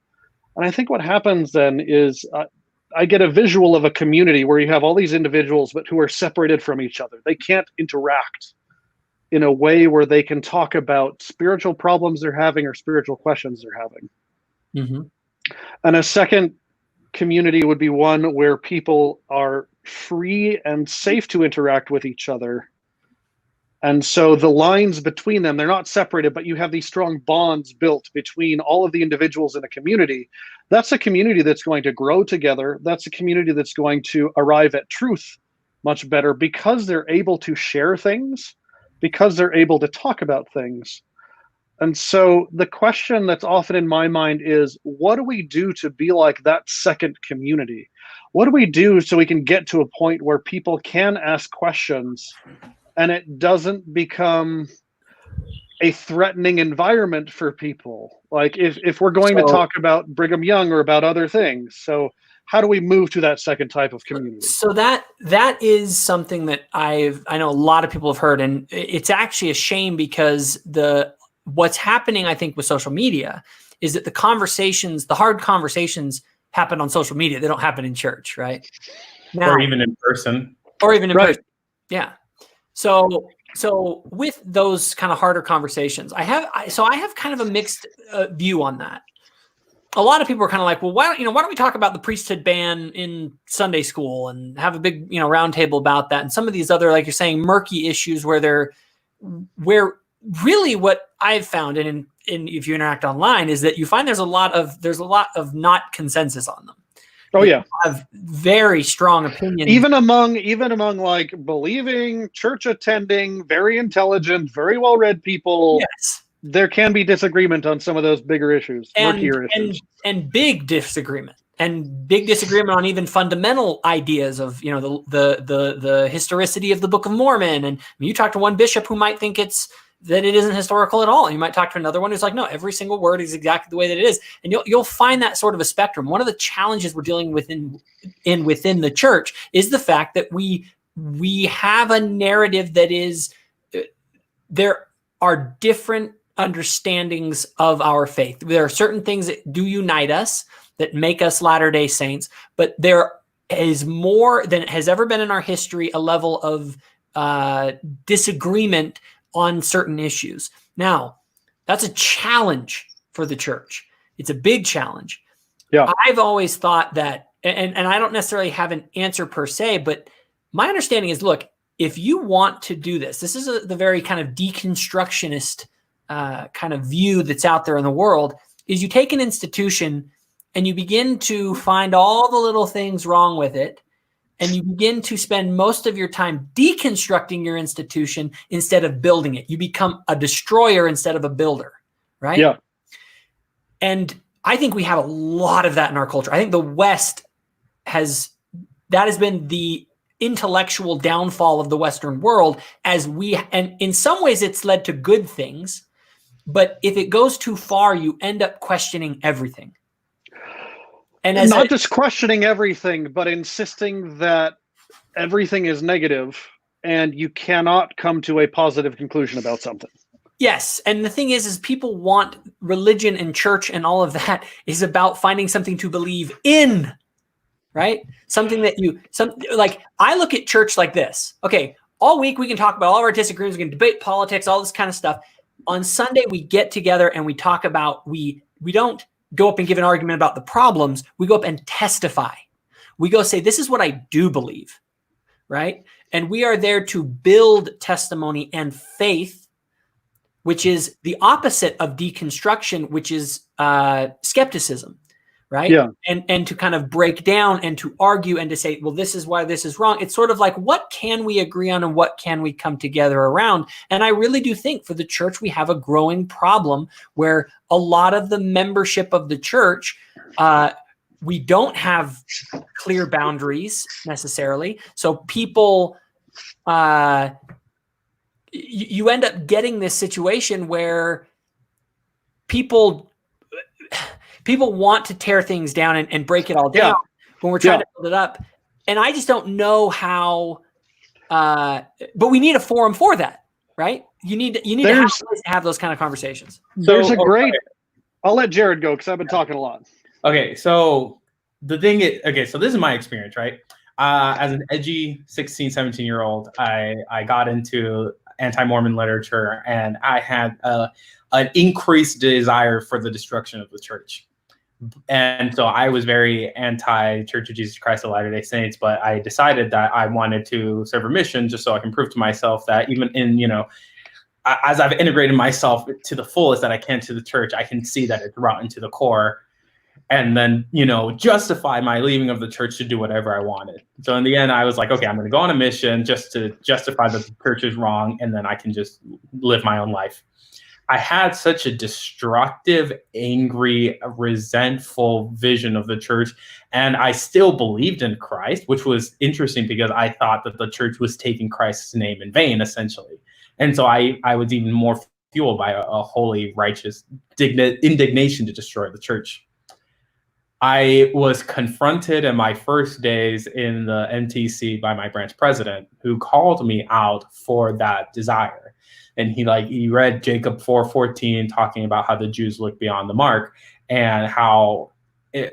And I think what happens then is I get a visual of a community where you have all these individuals, but who are separated from each other. They can't interact in a way where they can talk about spiritual problems they're having or spiritual questions they're having. Mm-hmm. And a second community would be one where people are free and safe to interact with each other. And so the lines between them, they're not separated, but you have these strong bonds built between all of the individuals in a community. That's a community that's going to grow together. That's a community that's going to arrive at truth much better because they're able to share things, because they're able to talk about things. And so the question that's often in my mind is, what do we do to be like that second community? What do we do so we can get to a point where people can ask questions and it doesn't become a threatening environment for people? Like if we're going to talk about Brigham Young or about other things. So how do we move to that second type of community? So that is something that I know a lot of people have heard, and it's actually a shame because what's happening, I think, with social media is that the hard conversations happen on social media. They don't happen in church, right? Now, or even in person. Person. Yeah. So with those kind of harder conversations, I have kind of a mixed view on that. A lot of people are kind of like, well, why don't we talk about the priesthood ban in Sunday school and have a big, round table about that? And some of these other, like you're saying, murky issues where really what I've found, and if you interact online, is that you find there's a lot of not consensus on them. Oh yeah, have very strong opinions, even among like believing, church attending, very intelligent, very well read people. Yes, there can be disagreement on some of those bigger issues, murkier issues, and big disagreement. And big disagreement on even fundamental ideas of, the historicity of the Book of Mormon. And you talk to one bishop who might think that it isn't historical at all. And you might talk to another one who's like, no, every single word is exactly the way that it is. And you'll find that sort of a spectrum. One of the challenges we're dealing with within the church is the fact that we have a narrative that is, there are different understandings of our faith. There are certain things that do unite us, that make us Latter-day Saints, but there is more than has ever been in our history, a level of disagreement on certain issues. Now, that's a challenge for the church. It's a big challenge. Yeah. I've always thought that, and I don't necessarily have an answer per se, but my understanding is, look, if you want to do this is the very kind of deconstructionist kind of view that's out there in the world, is you take an institution and you begin to find all the little things wrong with it, and you begin to spend most of your time deconstructing your institution instead of building it. You become a destroyer instead of a builder, right? Yeah. And I think we have a lot of that in our culture. I think the West has been the intellectual downfall of the Western world, and in some ways it's led to good things, but if it goes too far, you end up questioning everything. And not just questioning everything, but insisting that everything is negative and you cannot come to a positive conclusion about something. Yes. And the thing is people want religion and church and all of that is about finding something to believe in, right? Something that like I look at church like this. Okay. All week we can talk about all of our disagreements. We can debate politics, all this kind of stuff. On Sunday, we get together and we talk about, we don't go up and give an argument about the problems. We go up and testify. We go say, this is what I do believe, right? And we are there to build testimony and faith, which is the opposite of deconstruction, which is skepticism, right? Yeah. And to kind of break down and to argue and to say, well, this is why this is wrong. It's sort of like, what can we agree on and what can we come together around? And I really do think for the church, we have a growing problem where a lot of the membership of the church, we don't have clear boundaries necessarily. So people, you end up getting this situation where people want to tear things down and break it all down when we're trying to build it up. And I just don't know how, but we need a forum for that, right? You need to have those kind of conversations. There's a great, I'll let Jared go because I've been talking a lot. Okay. So the thing is, so this is my experience, right? As an edgy 16, 17-year-old, I got into anti-Mormon literature and I had an increased desire for the destruction of the church. And so I was very anti-Church of Jesus Christ of Latter-day Saints, but I decided that I wanted to serve a mission just so I can prove to myself that even in, as I've integrated myself to the fullest that I can to the church, I can see that it's rotten to the core. And then, justify my leaving of the church to do whatever I wanted. So in the end, I was like, okay, I'm going to go on a mission just to justify that the church is wrong. And then I can just live my own life. I had such a destructive, angry, resentful vision of the church. And I still believed in Christ, which was interesting because I thought that the church was taking Christ's name in vain, essentially. And so I was even more fueled by a holy, righteous indignation to destroy the church. I was confronted in my first days in the MTC by my branch president, who called me out for that desire. And he read Jacob 4:14, talking about how the Jews look beyond the mark and how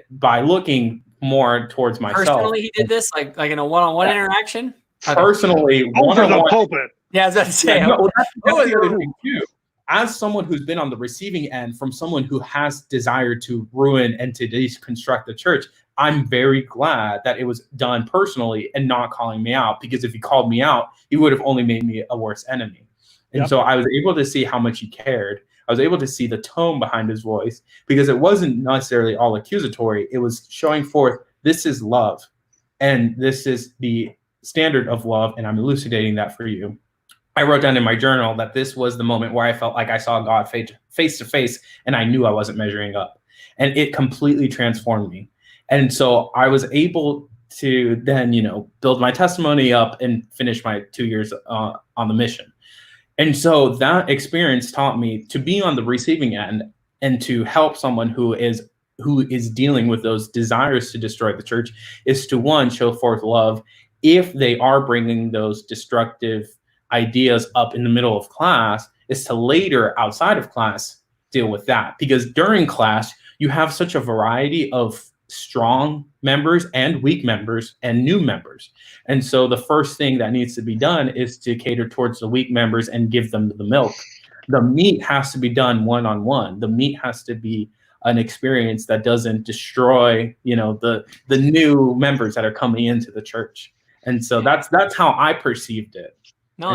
by looking more towards myself. Personally, he did this like in a one-on-one interaction? Personally, over the pulpit. Yeah, I was about to say. Yeah, that's the other thing too. As someone who's been on the receiving end from someone who has desired to ruin and to deconstruct the church, I'm very glad that it was done personally and not calling me out, because if he called me out, he would have only made me a worse enemy. And so I was able to see how much he cared. I was able to see the tone behind his voice, because it wasn't necessarily all accusatory. It was showing forth, this is love, and this is the standard of love, and I'm elucidating that for you. I wrote down in my journal that this was the moment where I felt like I saw God face to face, and I knew I wasn't measuring up. And it completely transformed me. And so I was able to then, build my testimony up and finish my 2 years on the mission. And so that experience taught me to be on the receiving end and to help someone who is dealing with those desires to destroy the church is to, one, show forth love if they are bringing those destructive ideas up in the middle of class, is to later outside of class deal with that. Because during class, you have such a variety of strong members and weak members and new members. And so the first thing that needs to be done is to cater towards the weak members and give them the milk. The meat has to be done one-on-one. The meat has to be an experience that doesn't destroy, the new members that are coming into the church. And so that's how I perceived it. No,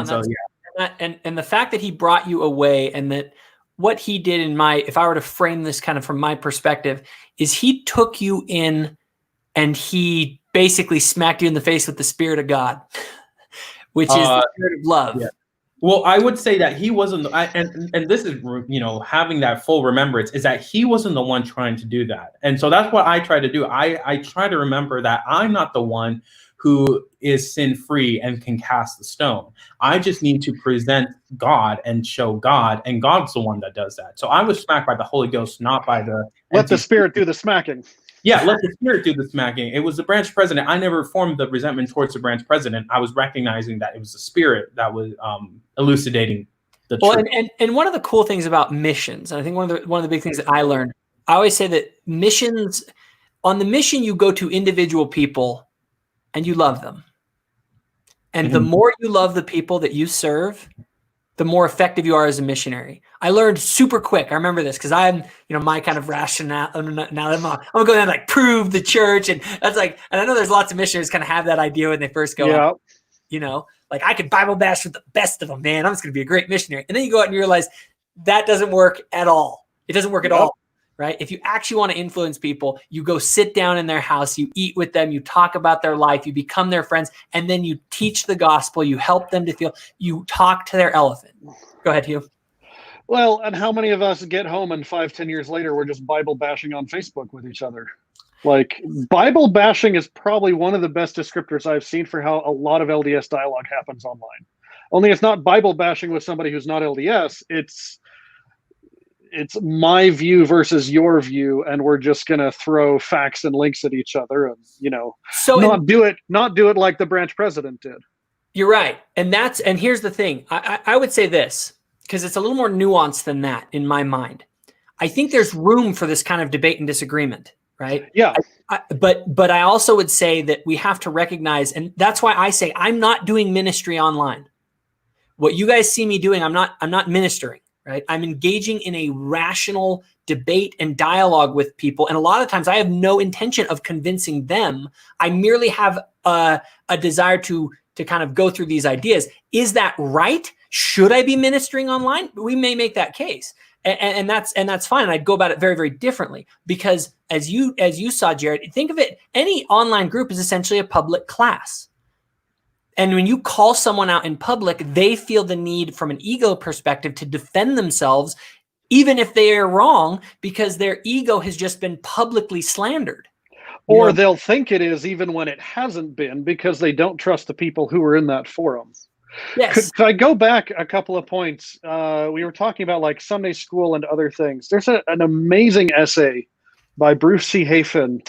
and the fact that he brought you away, and that what he did if I were to frame this kind of from my perspective, is he took you in and he basically smacked you in the face with the Spirit of God, which is the Spirit of love. Yeah. Well, I would say that he wasn't, and this is, having that full remembrance, is that he wasn't the one trying to do that. And so that's what I try to do. I try to remember that I'm not the one who is sin-free and can cast the stone. I just need to present God and show God, and God's the one that does that. So I was smacked by the Holy Ghost, not by the... Let the Spirit do the smacking. Yeah, let the Spirit do the smacking. It was the branch president. I never formed the resentment towards the branch president. I was recognizing that it was the Spirit that was elucidating the Well, truth. and one of the cool things about missions, and I think one of the big things that I learned, I always say that missions, on the mission, you go to individual people and you love them. And the more you love the people that you serve, the more effective you are as a missionary. I learned super quick. I remember this because I'm, my kind of rationale. Now I'm gonna go there and like prove the church, and that's like. And I know there's lots of missionaries kind of have that idea when they first go out. Like I could Bible bash with the best of them, man. I'm just gonna be a great missionary. And then you go out and you realize that doesn't work at all. It doesn't work at all. Right? If you actually want to influence people, you go sit down in their house, you eat with them, you talk about their life, you become their friends, and then you teach the gospel, you help them to feel, you talk to their elephant. Go ahead, Hugh. Well, and how many of us get home and 5-10 years later, we're just Bible bashing on Facebook with each other? Like, Bible bashing is probably one of the best descriptors I've seen for how a lot of LDS dialogue happens online. Only it's not Bible bashing with somebody who's not LDS. It's my view versus your view, and we're just going to throw facts and links at each other, and not do it like the branch president did. You're right, and here's the thing. I would say this because it's a little more nuanced than that in my mind. I think there's room for this kind of debate and disagreement, right? Yeah. But I also would say that we have to recognize, and that's why I say I'm not doing ministry online. What you guys see me doing, I'm not ministering. Right? I'm engaging in a rational debate and dialogue with people. And a lot of times I have no intention of convincing them. I merely have a desire to kind of go through these ideas. Is that right? Should I be ministering online? We may make that case. And that's fine. And I'd go about it very, very differently because as you saw, Jared, think of it, any online group is essentially a public class. And when you call someone out in public, they feel the need from an ego perspective to defend themselves, even if they are wrong, because their ego has just been publicly slandered. Or they'll think it is even when it hasn't been because they don't trust the people who are in that forum. Yes. Could I go back a couple of points? We were talking about like Sunday school and other things. There's an amazing essay by Bruce C. Hafen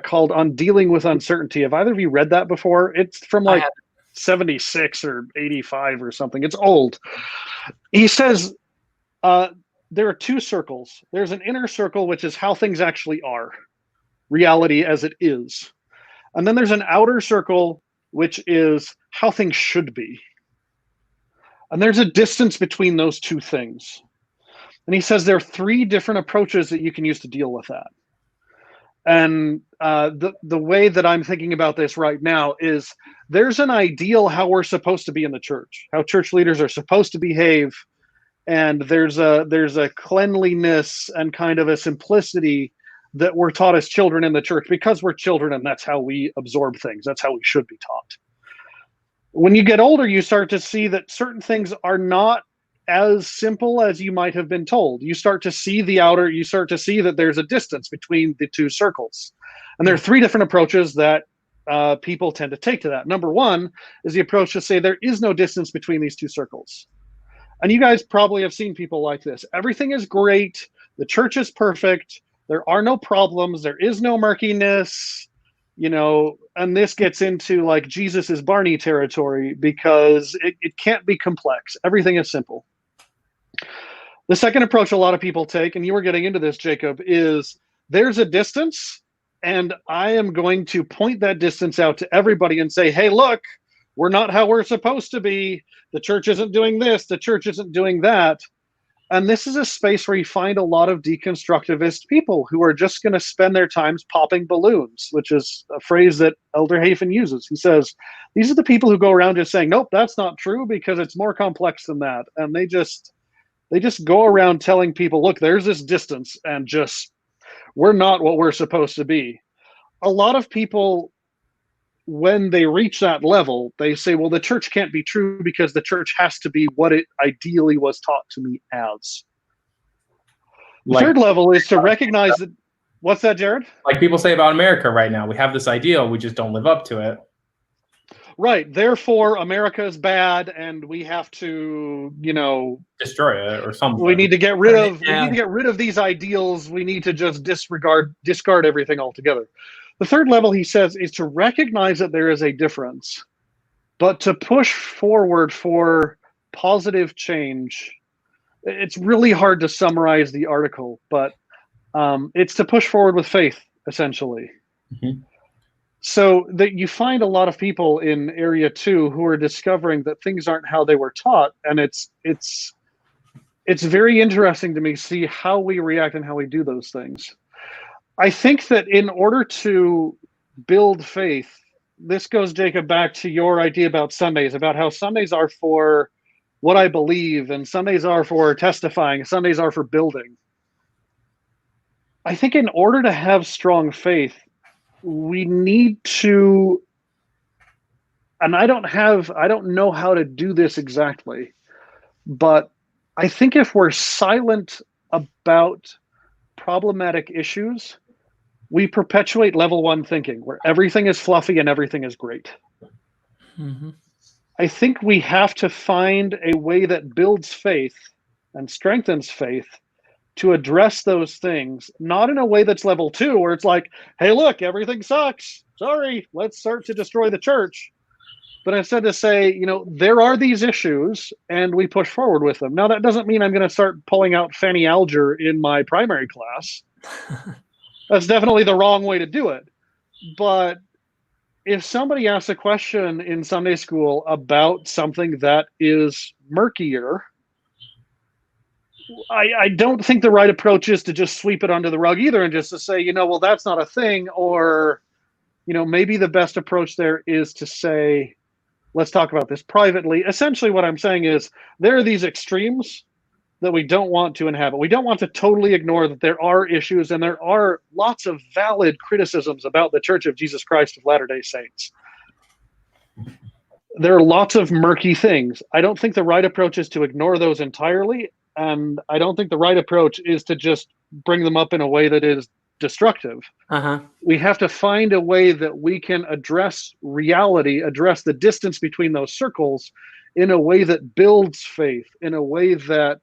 called On Dealing with Uncertainty. Have either of you read that before? It's from like 76 or 85 or something. It's old. He says there are two circles. There's an inner circle, which is how things actually are, reality as it is. And then there's an outer circle, which is how things should be. And there's a distance between those two things. And he says there are three different approaches that you can use to deal with that. And the way that I'm thinking about this right now is there's an ideal how we're supposed to be in the church, how church leaders are supposed to behave. And there's a cleanliness and kind of a simplicity that we're taught as children in the church because we're children and that's how we absorb things. That's how we should be taught. When you get older, you start to see that certain things are not as simple as you might have been told. You start to see you start to see that there's a distance between the two circles. And there are three different approaches that people tend to take to that. Number one is the approach to say there is no distance between these two circles. And you guys probably have seen people like this. Everything is great. The church is perfect. There are no problems. There is no murkiness, and this gets into like Jesus is Barney territory because it can't be complex. Everything is simple. The second approach a lot of people take, and you were getting into this, Jacob, is there's a distance, and I am going to point that distance out to everybody and say, hey, look, we're not how we're supposed to be. The church isn't doing this. The church isn't doing that. And this is a space where you find a lot of deconstructivist people who are just going to spend their times popping balloons, which is a phrase that Elder Hafen uses. He says, these are the people who go around just saying, nope, that's not true because it's more complex than that. And they just go around telling people, look, there's this distance and just, we're not what we're supposed to be. A lot of people, when they reach that level, they say, well, the church can't be true because the church has to be what it ideally was taught to me as. The third level is to recognize that, what's that, Jared? Like people say about America right now, we have this ideal, we just don't live up to it. Right. Therefore, America is bad and we have to, destroy it or something. We need to get rid of these ideals. We need to just discard everything altogether. The third level, he says, is to recognize that there is a difference, but to push forward for positive change. It's really hard to summarize the article, but it's to push forward with faith, essentially. Mm-hmm. So that you find a lot of people in area 2 who are discovering that things aren't how they were taught, and it's very interesting to me see how we react and how we do those things. I think that in order to build faith, this goes, Jacob, back to your idea about Sundays, about how Sundays are for what I believe, and Sundays are for testifying, Sundays are for building. I think in order to have strong faith, we need to, and I don't know how to do this exactly, but I think if we're silent about problematic issues, we perpetuate level 1 thinking, where everything is fluffy and everything is great. Mm-hmm. I think we have to find a way that builds faith and strengthens faith to address those things, not in a way that's level 2, where it's like, hey, look, everything sucks. Sorry, let's start to destroy the church. But instead to say, there are these issues and we push forward with them. Now, that doesn't mean I'm going to start pulling out Fanny Alger in my primary class. That's definitely the wrong way to do it. But if somebody asks a question in Sunday school about something that is murkier, I don't think the right approach is to just sweep it under the rug either, and just to say, well, that's not a thing, or, maybe the best approach there is to say, let's talk about this privately. Essentially, what I'm saying is there are these extremes that we don't want to inhabit. We don't want to totally ignore that there are issues, and there are lots of valid criticisms about the Church of Jesus Christ of Latter-day Saints. There are lots of murky things. I don't think the right approach is to ignore those entirely. And I don't think the right approach is to just bring them up in a way that is destructive. Uh-huh. We have to find a way that we can address reality, address the distance between those circles in a way that builds faith, in a way that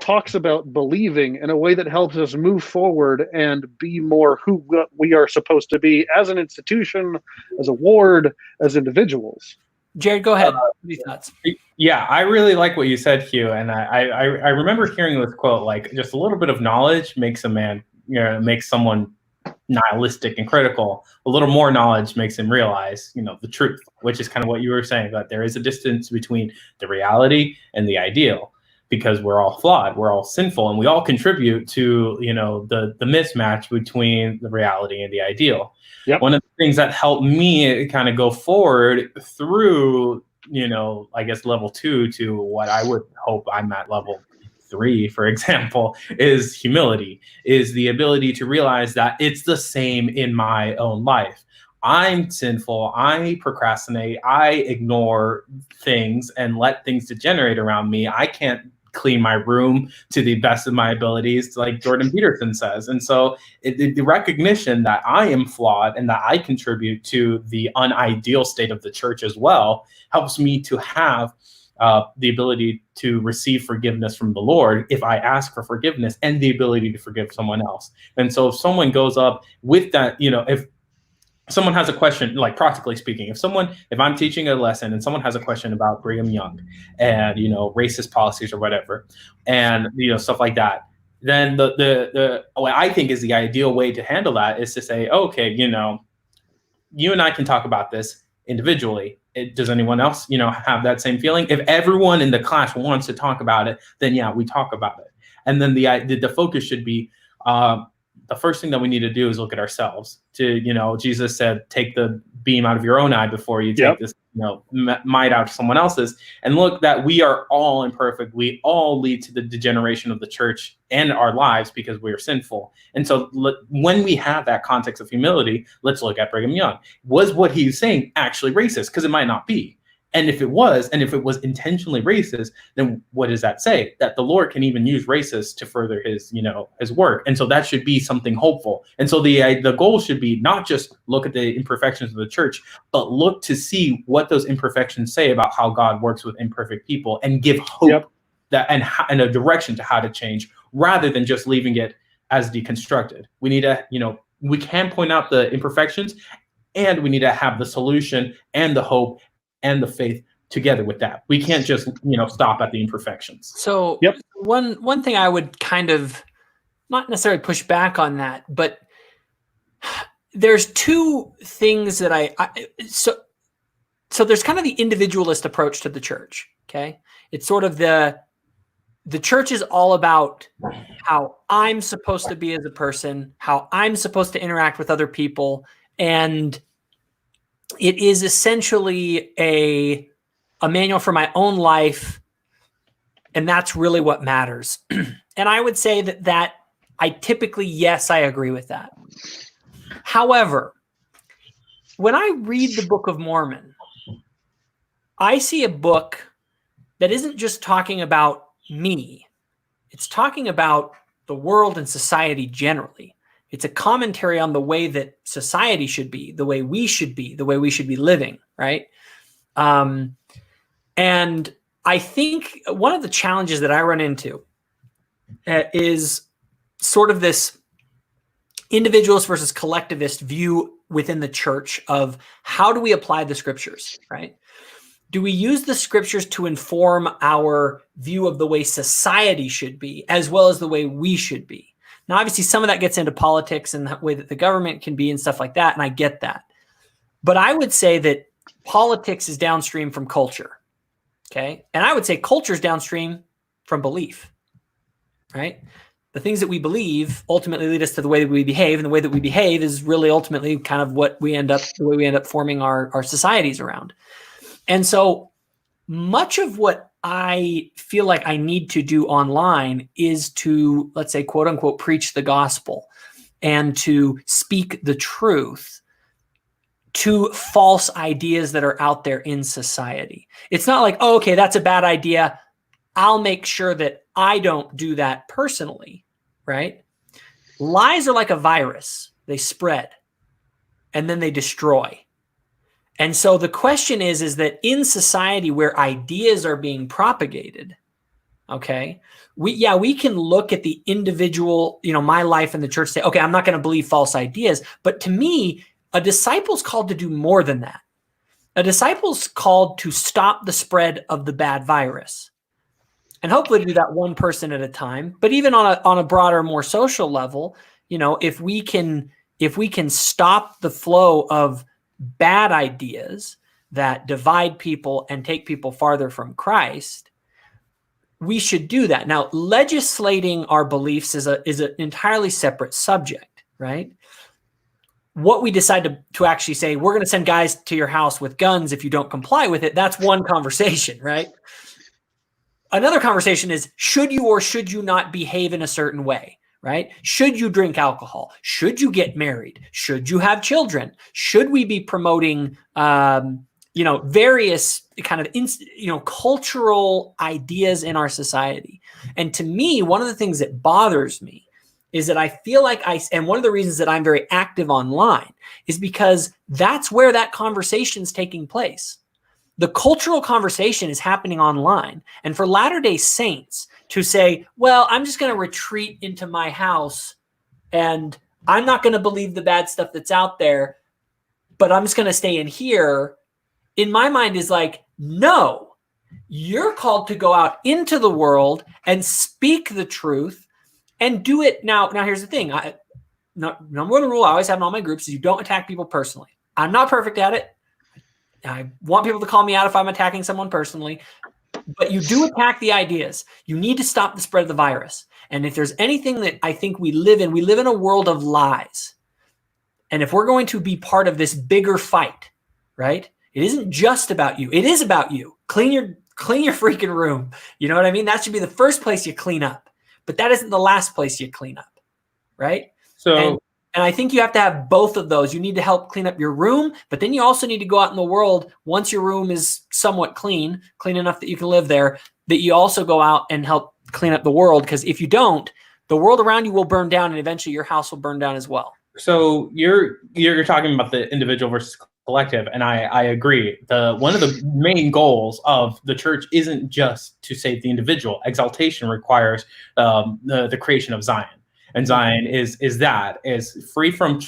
talks about believing, in a way that helps us move forward and be more who we are supposed to be as an institution, as a ward, as individuals. Jared, go ahead. What are your thoughts? Yeah, I really like what you said, Hugh. And I remember hearing this quote, like, just a little bit of knowledge makes a man, makes someone nihilistic and critical. A little more knowledge makes him realize, the truth, which is kind of what you were saying, that there is a distance between the reality and the ideal, because we're all flawed, we're all sinful, and we all contribute to, the mismatch between the reality and the ideal. Yep. One of the things that helped me kind of go forward through, I guess level 2 to what I would hope I'm at level 3, for example, is humility, is the ability to realize that it's the same in my own life. I'm sinful, I procrastinate, I ignore things and let things degenerate around me. I can't clean my room to the best of my abilities, like Jordan Peterson says. And so the recognition that I am flawed and that I contribute to the unideal state of the church as well helps me to have the ability to receive forgiveness from the Lord if I ask for forgiveness, and the ability to forgive someone else. And so if someone goes up with that, if someone has a question, like practically speaking, if I'm teaching a lesson and someone has a question about Brigham Young and, racist policies or whatever, and, stuff like that, then the what I think is the ideal way to handle that is to say, okay, you and I can talk about this individually. Does anyone else, have that same feeling? If everyone in the class wants to talk about it, then yeah, we talk about it. And then the focus should be, the first thing that we need to do is look at ourselves. Jesus said, take the beam out of your own eye before you take this, mite out of someone else's. And look that we are all imperfect. We all lead to the degeneration of the church and our lives because we are sinful. And so when we have that context of humility, let's look at Brigham Young. Was what he's saying actually racist? Because it might not be. And if it was intentionally racist, then what does that say? That the Lord can even use racists to further his work. And so that should be something hopeful. And so the goal should be not just look at the imperfections of the church, but look to see what those imperfections say about how God works with imperfect people, and give hope that and a direction to how to change, rather than just leaving it as deconstructed. We need to, we can point out the imperfections, and we need to have the solution and the hope and the faith together with that. We can't just, stop at the imperfections. So Yep. one thing I would kind of not necessarily push back on that, but there's two things that so there's kind of the individualist approach to the church. Okay. It's sort of the church is all about how I'm supposed to be as a person, how I'm supposed to interact with other people. And it is essentially a manual for my own life. And that's really what matters. And I would say that I typically, yes, I agree with that. However, when I read the Book of Mormon, I see a book that isn't just talking about me. It's talking about the world and society generally. It's a commentary on the way that society should be, the way we should be, the way we should be living, right? And I think one of the challenges that I run into is sort of this individualist versus collectivist view within the church of how do we apply the scriptures, right? Do we use the scriptures to inform our view of the way society should be as well as the way we should be? Now, obviously, some of that gets into politics and the way that the government can be and stuff like that, and I get that. But I would say that politics is downstream from culture, okay? And I would say culture is downstream from belief, right? The things that we believe ultimately lead us to the way that we behave, and the way that we behave is really ultimately kind of the way we end up forming our societies around. And so much of what I feel like I need to do online is to, let's say, quote unquote, preach the gospel and to speak the truth to false ideas that are out there in society. It's not like, oh, okay, that's a bad idea. I'll make sure that I don't do that personally, right? Lies are like a virus. They spread and then they destroy. And so the question is that in society where ideas are being propagated, okay, we can look at the individual, my life in the church, say, okay, I'm not going to believe false ideas. But to me, a disciple's called to do more than that. A disciple's called to stop the spread of the bad virus. And hopefully to do that one person at a time. But even on a broader, more social level, if we can stop the flow of bad ideas that divide people and take people farther from Christ, we should do that. Now, legislating our beliefs is an entirely separate subject, right? What we decide to actually say, we're going to send guys to your house with guns if you don't comply with it, that's one conversation, right? Another conversation is, should you or should you not behave in a certain way? Right? Should you drink alcohol? Should you get married? Should you have children? Should we be promoting, various kind of, cultural ideas in our society? And to me, one of the things that bothers me is that I feel like and one of the reasons that I'm very active online is because that's where that conversation is taking place. The cultural conversation is happening online. And for Latter-day Saints to say, well, I'm just going to retreat into my house and I'm not going to believe the bad stuff that's out there, but I'm just going to stay in here, in my mind is like, no, you're called to go out into the world and speak the truth and do it. Now here's the thing. Number one rule I always have in all my groups is you don't attack people personally. I'm not perfect at it. I want people to call me out if I'm attacking someone personally, but you do attack the ideas. You need to stop the spread of the virus. And if there's anything that I think we live in a world of lies. And if we're going to be part of this bigger fight, right? It isn't just about you. It is about you. Clean your freaking room. You know what I mean? That should be the first place you clean up, but that isn't the last place you clean up, right? So, and I think you have to have both of those. You need to help clean up your room, but then you also need to go out in the world once your room is somewhat clean enough that you can live there, that you also go out and help clean up the world. Because if you don't, the world around you will burn down and eventually your house will burn down as well. So you're talking about the individual versus collective, and I agree. One of the main goals of the church isn't just to save the individual. Exaltation requires the creation of Zion. And Zion is free from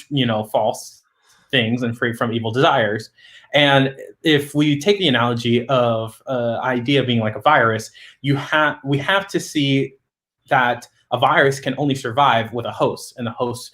false things and free from evil desires. And if we take the analogy of idea being like a virus, we have to see that a virus can only survive with a host, and the host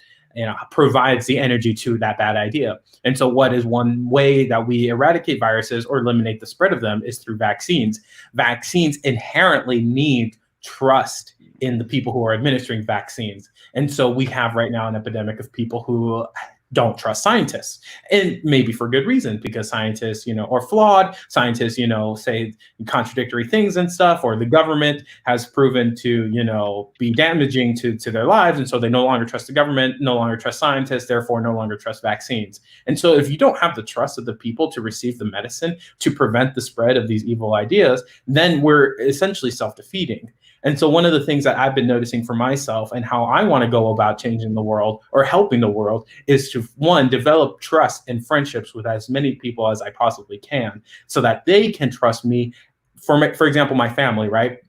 provides the energy to that bad idea. And so what is one way that we eradicate viruses or eliminate the spread of them is through vaccines. Vaccines inherently need trust in the people who are administering vaccines. And so we have right now an epidemic of people who don't trust scientists, and maybe for good reason, because scientists, are flawed. Scientists, say contradictory things and stuff, or the government has proven to, be damaging to their lives. And so they no longer trust the government, no longer trust scientists, therefore no longer trust vaccines. And so if you don't have the trust of the people to receive the medicine to prevent the spread of these evil ideas, then we're essentially self-defeating. And so one of the things that I've been noticing for myself and how I want to go about changing the world or helping the world is to, one, develop trust and friendships with as many people as I possibly can so that they can trust me. For example, my family, right?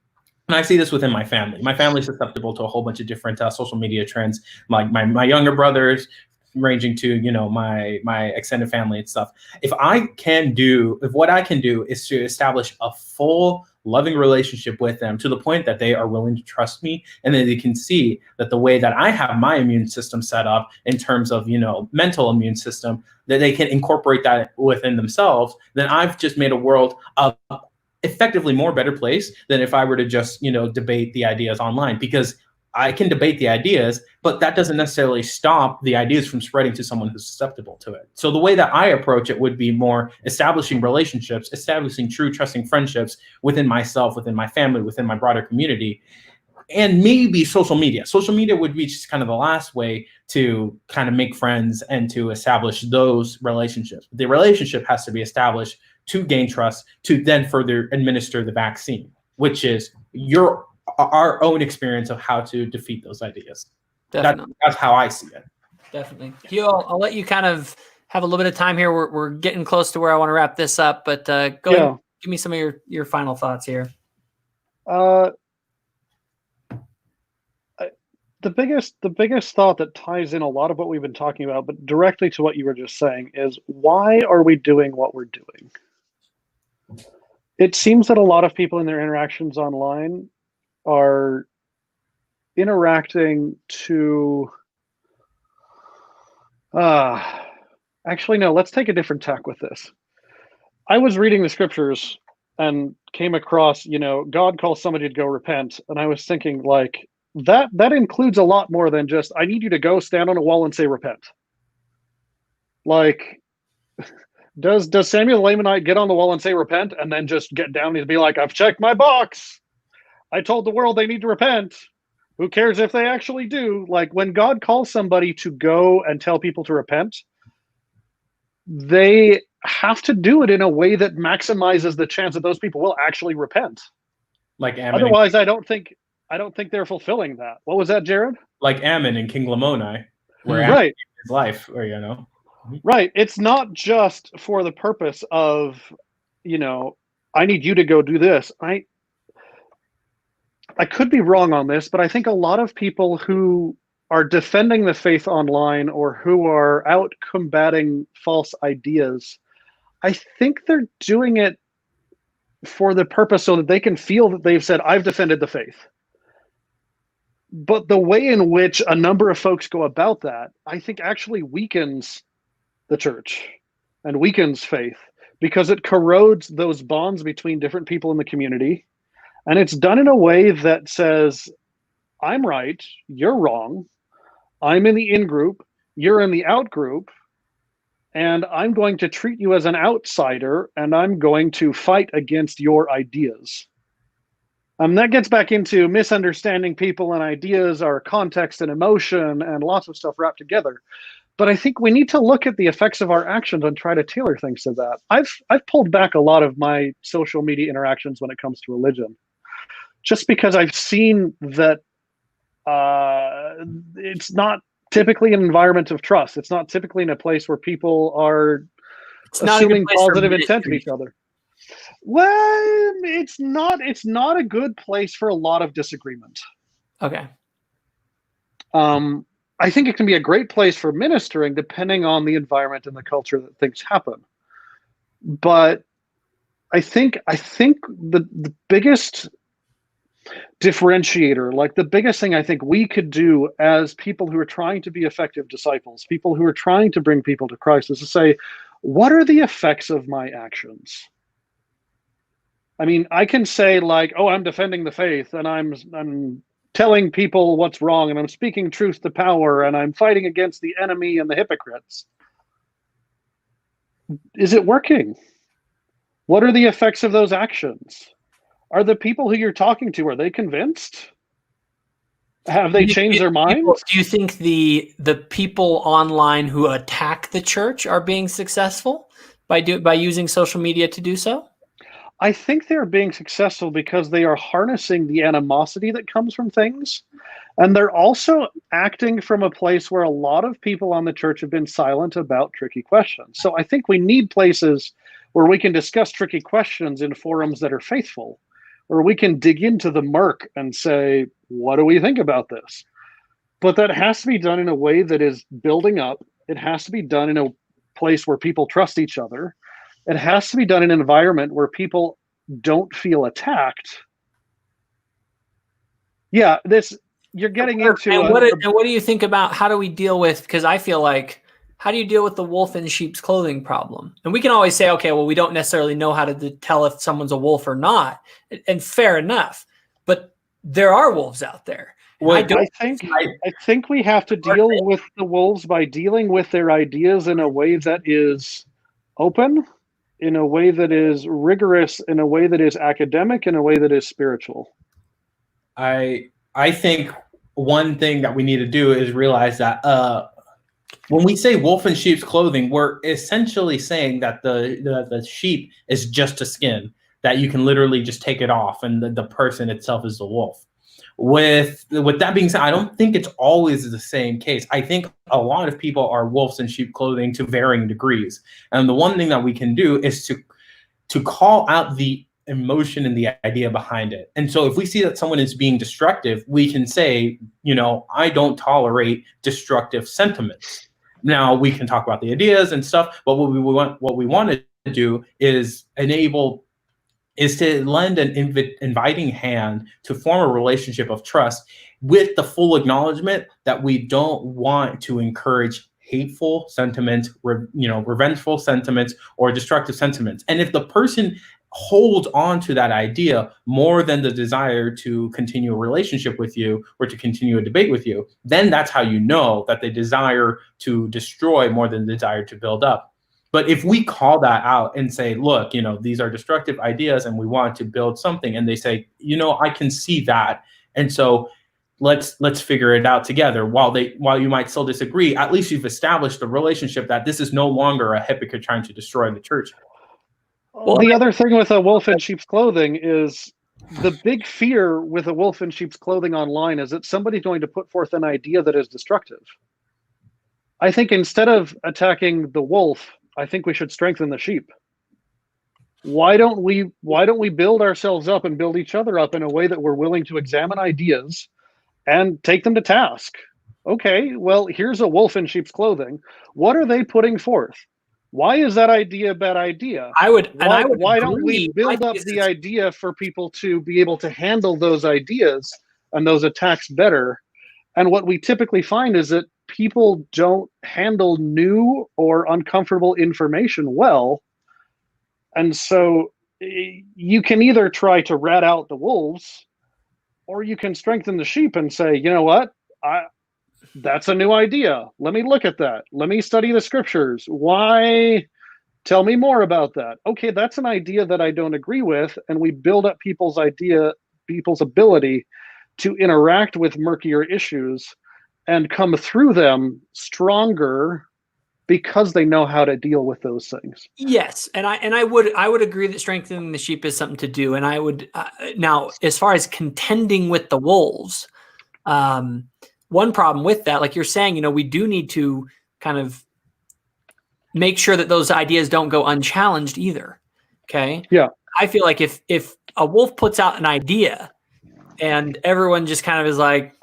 And I see this within my family. My family is susceptible to a whole bunch of different social media trends, like my younger brothers, ranging to my extended family and stuff. If what I can do is to establish a full loving relationship with them to the point that they are willing to trust me, and then they can see that the way that I have my immune system set up in terms of mental immune system, that they can incorporate that within themselves, then I've just made a world of effectively more better place than if I were to just debate the ideas online, because I can debate the ideas, but that doesn't necessarily stop the ideas from spreading to someone who's susceptible to it. So the way that I approach it would be more establishing relationships, establishing true trusting friendships within myself, within my family, within my broader community, and maybe social media. Social media would be just kind of the last way to kind of make friends and to establish those relationships. The relationship has to be established to gain trust, to then further administer the vaccine, which is our own experience of how to defeat those ideas. Definitely. That's how I see it. Definitely. Hugh, I'll let you kind of have a little bit of time here. We're getting close to where I want to wrap this up, but go ahead and give me some of your final thoughts here. The biggest thought that ties in a lot of what we've been talking about, but directly to what you were just saying, is why are we doing what we're doing? It seems that a lot of people in their interactions online are interacting to actually no, let's take a different tack with this. I was reading the scriptures and came across, God calls somebody to go repent, and I was thinking, like, that includes a lot more than just, I need you to go stand on a wall and say repent. Like, does Samuel the Lamanite get on the wall and say repent and then just get down and be like, I've checked my box, I told the world they need to repent, who cares if they actually do? Like, when God calls somebody to go and tell people to repent, they have to do it in a way that maximizes the chance that those people will actually repent. Like Ammon. Otherwise, I don't think they're fulfilling that. What was that, Jared? Like Ammon in King Lamoni, where right. Ammon gave his life, or Right. It's not just for the purpose of, I need you to go do this. I could be wrong on this, but I think a lot of people who are defending the faith online or who are out combating false ideas, I think they're doing it for the purpose so that they can feel that they've said, I've defended the faith. But the way in which a number of folks go about that, I think actually weakens the church and weakens faith, because it corrodes those bonds between different people in the community. And it's done in a way that says, I'm right, you're wrong. I'm in the in group, you're in the out group, and I'm going to treat you as an outsider, and I'm going to fight against your ideas. That gets back into misunderstanding people and ideas are context and emotion and lots of stuff wrapped together. But I think we need to look at the effects of our actions and try to tailor things to that. I've pulled back a lot of my social media interactions when it comes to religion, just because I've seen that it's not typically an environment of trust. It's not typically in a place where people are assuming positive intent of each other. Well, it's not a good place for a lot of disagreement. Okay. I think it can be a great place for ministering depending on the environment and the culture that things happen. But I think the biggest differentiator, like the biggest thing I think we could do as people who are trying to be effective disciples, people who are trying to bring people to Christ, is to say, what are the effects of my actions? I mean, I can say like, oh, I'm defending the faith and I'm telling people what's wrong and I'm speaking truth to power and I'm fighting against the enemy and the hypocrites. Is it working? What are the effects of those actions? Are the people who you're talking to, are they convinced? Have they changed their minds? Do you think the people online who attack the church are being successful by using social media to do so? I think they're being successful because they are harnessing the animosity that comes from things. And they're also acting from a place where a lot of people on the church have been silent about tricky questions. So I think we need places where we can discuss tricky questions in forums that are faithful, where we can dig into the murk and say, what do we think about this? But that has to be done in a way that is building up. It has to be done in a place where people trust each other. It has to be done in an environment where people don't feel attacked. Yeah, you're getting into. And what do you think about how do we deal with? Because I feel like, how do you deal with the wolf in sheep's clothing problem? And we can always say, okay, well, we don't necessarily know how to tell if someone's a wolf or not, and fair enough. But there are wolves out there. Well, I think we have to deal with the wolves by dealing with their ideas in a way that is open, in a way that is rigorous, in a way that is academic, in a way that is spiritual. I think one thing that we need to do is realize that when we say wolf in sheep's clothing, we're essentially saying that the sheep is just a skin, that you can literally just take it off and the person itself is the wolf. With that being said, I don't think it's always the same case. I think a lot of people are wolves in sheep clothing to varying degrees. And the one thing that we can do is to call out the emotion and the idea behind it. And so if we see that someone is being destructive, we can say, I don't tolerate destructive sentiments. Now we can talk about the ideas and stuff, but what we want to do is to lend an inviting hand to form a relationship of trust with the full acknowledgement that we don't want to encourage hateful sentiments, revengeful sentiments, or destructive sentiments. And if the person holds on to that idea more than the desire to continue a relationship with you or to continue a debate with you, then that's how you know that they desire to destroy more than the desire to build up. But if we call that out and say, look, these are destructive ideas and we want to build something, and they say, I can see that, and so let's figure it out together. While you might still disagree, at least you've established a relationship that this is no longer a hypocrite trying to destroy the church. Well, the other thing with a wolf in sheep's clothing is the big fear with a wolf in sheep's clothing online is that somebody's going to put forth an idea that is destructive. I think instead of attacking the wolf, I think we should strengthen the sheep. Why don't we build ourselves up and build each other up in a way that we're willing to examine ideas and take them to task? Okay, well, here's a wolf in sheep's clothing. What are they putting forth? Why is that idea a bad idea? Why don't we build up the idea for people to be able to handle those ideas and those attacks better? And what we typically find is that people don't handle new or uncomfortable information well. And so you can either try to rat out the wolves, or you can strengthen the sheep and say, you know what? That's a new idea. Let me look at that. Let me study the scriptures. Why? Tell me more about that. Okay, that's an idea that I don't agree with. And we build up people's ability to interact with murkier issues and come through them stronger because they know how to deal with those things. Yes, and I would agree that strengthening the sheep is something to do. And I would now, as far as contending with the wolves, one problem with that, like you're saying, we do need to kind of make sure that those ideas don't go unchallenged either. Okay. Yeah. I feel like if a wolf puts out an idea and everyone just kind of is like,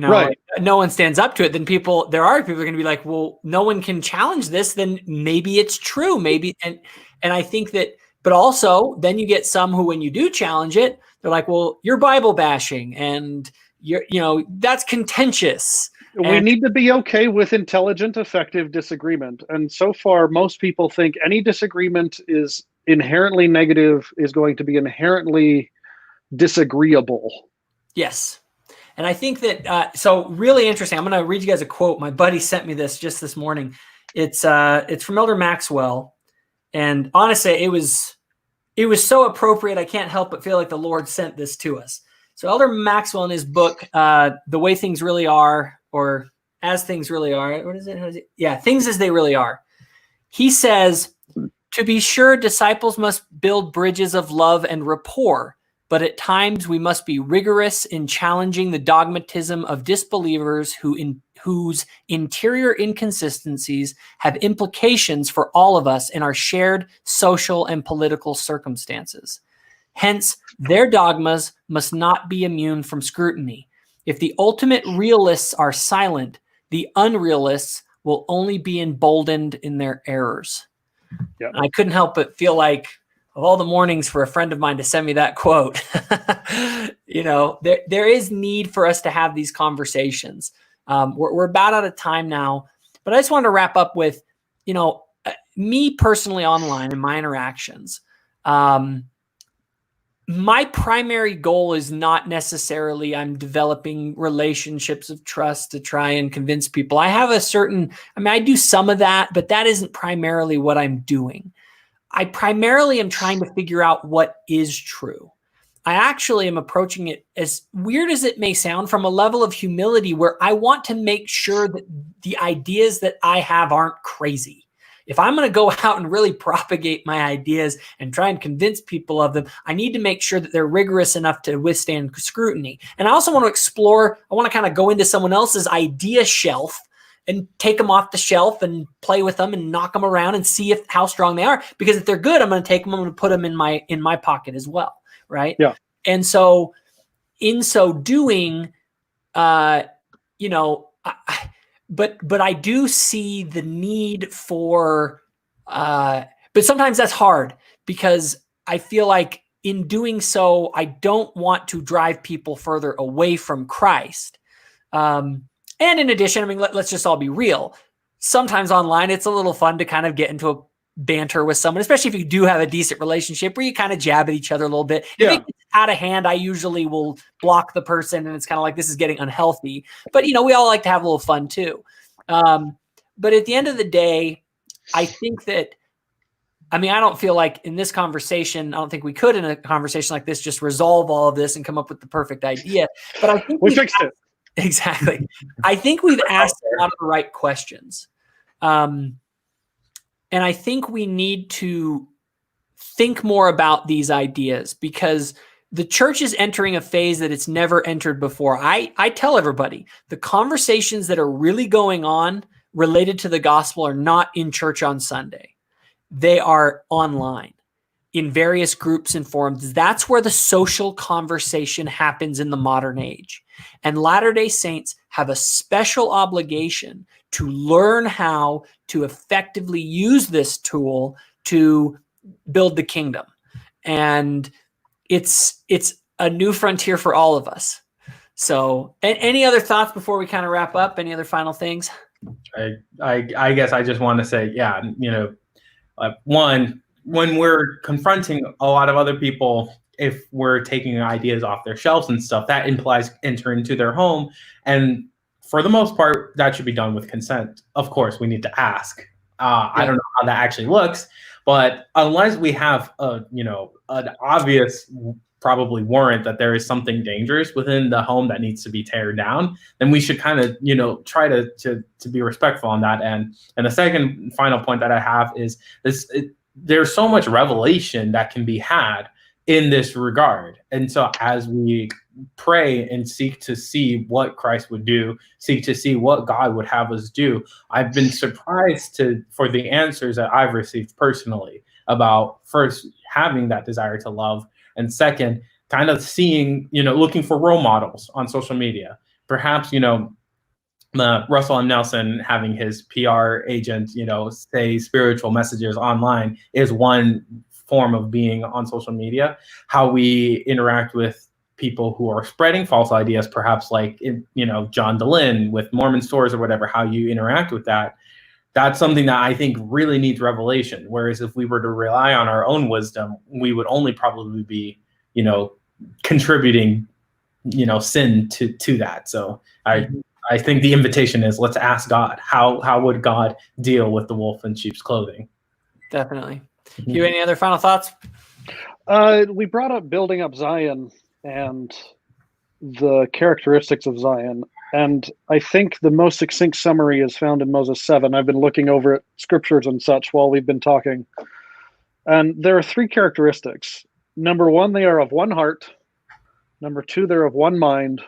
Right. like, no one stands up to it, then there are people going to be like, well, no one can challenge this. Then maybe it's true. Maybe. And I think that, but also then you get some who, when you do challenge it, they're like, well, you're Bible bashing and that's contentious. We need to be okay with intelligent, effective disagreement. And so far, most people think any disagreement is inherently negative, is going to be inherently disagreeable. Yes. And I think that, so really interesting. I'm going to read you guys a quote. My buddy sent me this just this morning. It's from Elder Maxwell. And honestly, it was so appropriate. I can't help but feel like the Lord sent this to us. So Elder Maxwell, in his book, The Way Things Really Are, or As Things Really Are, what is it? Yeah, Things as They Really Are. He says, to be sure, disciples must build bridges of love and rapport, but at times we must be rigorous in challenging the dogmatism of disbelievers whose interior inconsistencies have implications for all of us in our shared social and political circumstances. Hence, their dogmas must not be immune from scrutiny. If the ultimate realists are silent, the unrealists will only be emboldened in their errors. Yep. I couldn't help but feel like, of all the mornings for a friend of mine to send me that quote, there is need for us to have these conversations. We're about out of time now, but I just wanted to wrap up with, me personally online in my interactions. My primary goal is not necessarily I'm developing relationships of trust to try and convince people. I have I do some of that, but that isn't primarily what I'm doing. I primarily am trying to figure out what is true. I actually am approaching it, as weird as it may sound, from a level of humility where I want to make sure that the ideas that I have aren't crazy. If I'm going to go out and really propagate my ideas and try and convince people of them, I need to make sure that they're rigorous enough to withstand scrutiny. And I also want to explore, I want to kind of go into someone else's idea shelf and take them off the shelf and play with them and knock them around and see how strong they are. Because if they're good, I'm going to take them, I'm going to put them in my pocket as well. Right. Yeah. And so in so doing, but I do see the need for, but sometimes that's hard because I feel like in doing so, I don't want to drive people further away from Christ. And in addition, let's just all be real. Sometimes online, it's a little fun to kind of get into a banter with someone, especially if you do have a decent relationship where you kind of jab at each other a little bit. Yeah. If it's out of hand, I usually will block the person and it's kind of like, this is getting unhealthy, but we all like to have a little fun too. But at the end of the day, I think that, I don't feel like in this conversation, I don't think we could in a conversation like this, just resolve all of this and come up with the perfect idea, but I think we fixed it. Exactly. I think we've asked a lot of the right questions. And I think we need to think more about these ideas because the church is entering a phase that it's never entered before. I tell everybody the conversations that are really going on related to the gospel are not in church on Sunday. They are online in various groups and forums. That's where the social conversation happens in the modern age. And Latter-day Saints have a special obligation to learn how to effectively use this tool to build the kingdom. And it's a new frontier for all of us. So any other thoughts before we kind of wrap up? Any other final things? I guess I just want to say, one, when we're confronting a lot of other people, if we're taking ideas off their shelves and stuff, that implies entering into their home. And for the most part, that should be done with consent. Of course, we need to ask. I don't know how that actually looks, but unless we have an obvious probably warrant that there is something dangerous within the home that needs to be teared down, then we should kind of, try to be respectful on that. And the second final point that I have is this: there's so much revelation that can be had in this regard. And so as we pray and seek to see what Christ would do, seek to see what God would have us do, I've been surprised for the answers that I've received personally about, first, having that desire to love, and second, kind of seeing, looking for role models on social media. perhaps, Russell M. Nelson having his PR agent, say spiritual messages online is one form of being on social media. How we interact with people who are spreading false ideas, perhaps like, John DeLynn with Mormon Stories or whatever, how you interact with that. That's something that I think really needs revelation. Whereas if we were to rely on our own wisdom, we would only probably be, contributing, sin to that. So I think the invitation is, let's ask God, how would God deal with the wolf in sheep's clothing? Definitely. You any other final thoughts? We brought up building up Zion and the characteristics of Zion. And I think the most succinct summary is found in Moses 7. I've been looking over at scriptures and such while we've been talking. And there are 3 characteristics. Number 1, they are of one heart. Number 2, they're of one mind.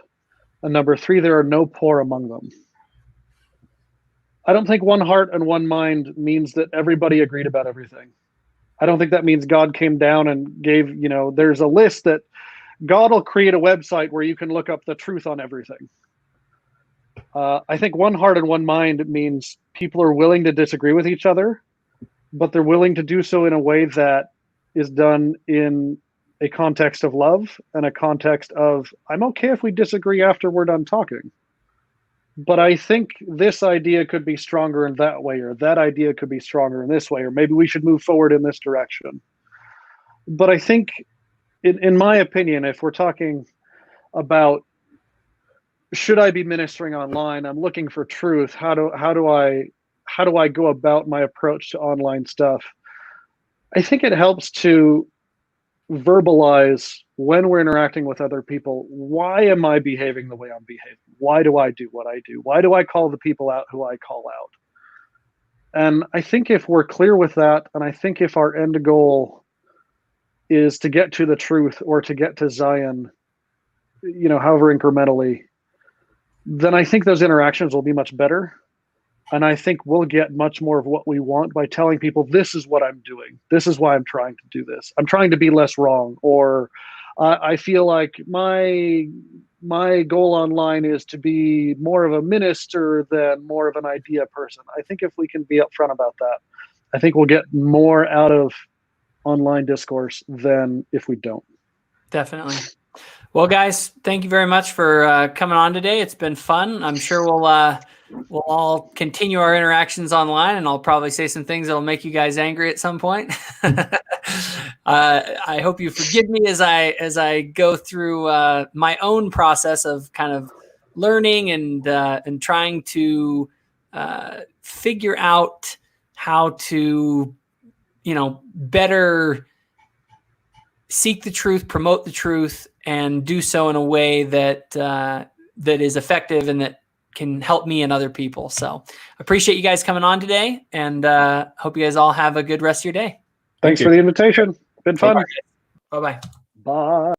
And number 3, there are no poor among them. I don't think one heart and one mind means that everybody agreed about everything. I don't think that means God came down and gave, there's a list that God will create a website where you can look up the truth on everything. I think one heart and one mind means people are willing to disagree with each other, but they're willing to do so in a way that is done in a context of love and a context of, I'm okay if we disagree after we're done talking. But I think this idea could be stronger in that way, or that idea could be stronger in this way, or maybe we should move forward in this direction. But I think, in my opinion, if we're talking about should I be ministering online, I'm looking for truth. How do I go about my approach to online stuff? I think it helps to verbalize when we're interacting with other people. Why am I behaving the way I'm behaving? Why do I do what I do? Why do I call the people out who I call out? And I think if we're clear with that, and I think if our end goal is to get to the truth or to get to Zion, however incrementally, then I think those interactions will be much better. And I think we'll get much more of what we want by telling people, this is what I'm doing. This is why I'm trying to do this. I'm trying to be less wrong. Or I feel like my goal online is to be more of a minister than more of an idea person. I think if we can be upfront about that, I think we'll get more out of online discourse than if we don't. Definitely. Well, guys, thank you very much for coming on today. It's been fun. I'm sure we'll all continue our interactions online, and I'll probably say some things that'll make you guys angry at some point. I hope you forgive me as I go through my own process of kind of learning and trying to figure out how to, better seek the truth, promote the truth, and do so in a way that that is effective and that can help me and other people. So appreciate you guys coming on today, and hope you guys all have a good rest of your day. Thanks for the invitation. Been fun. Bye-bye. Bye.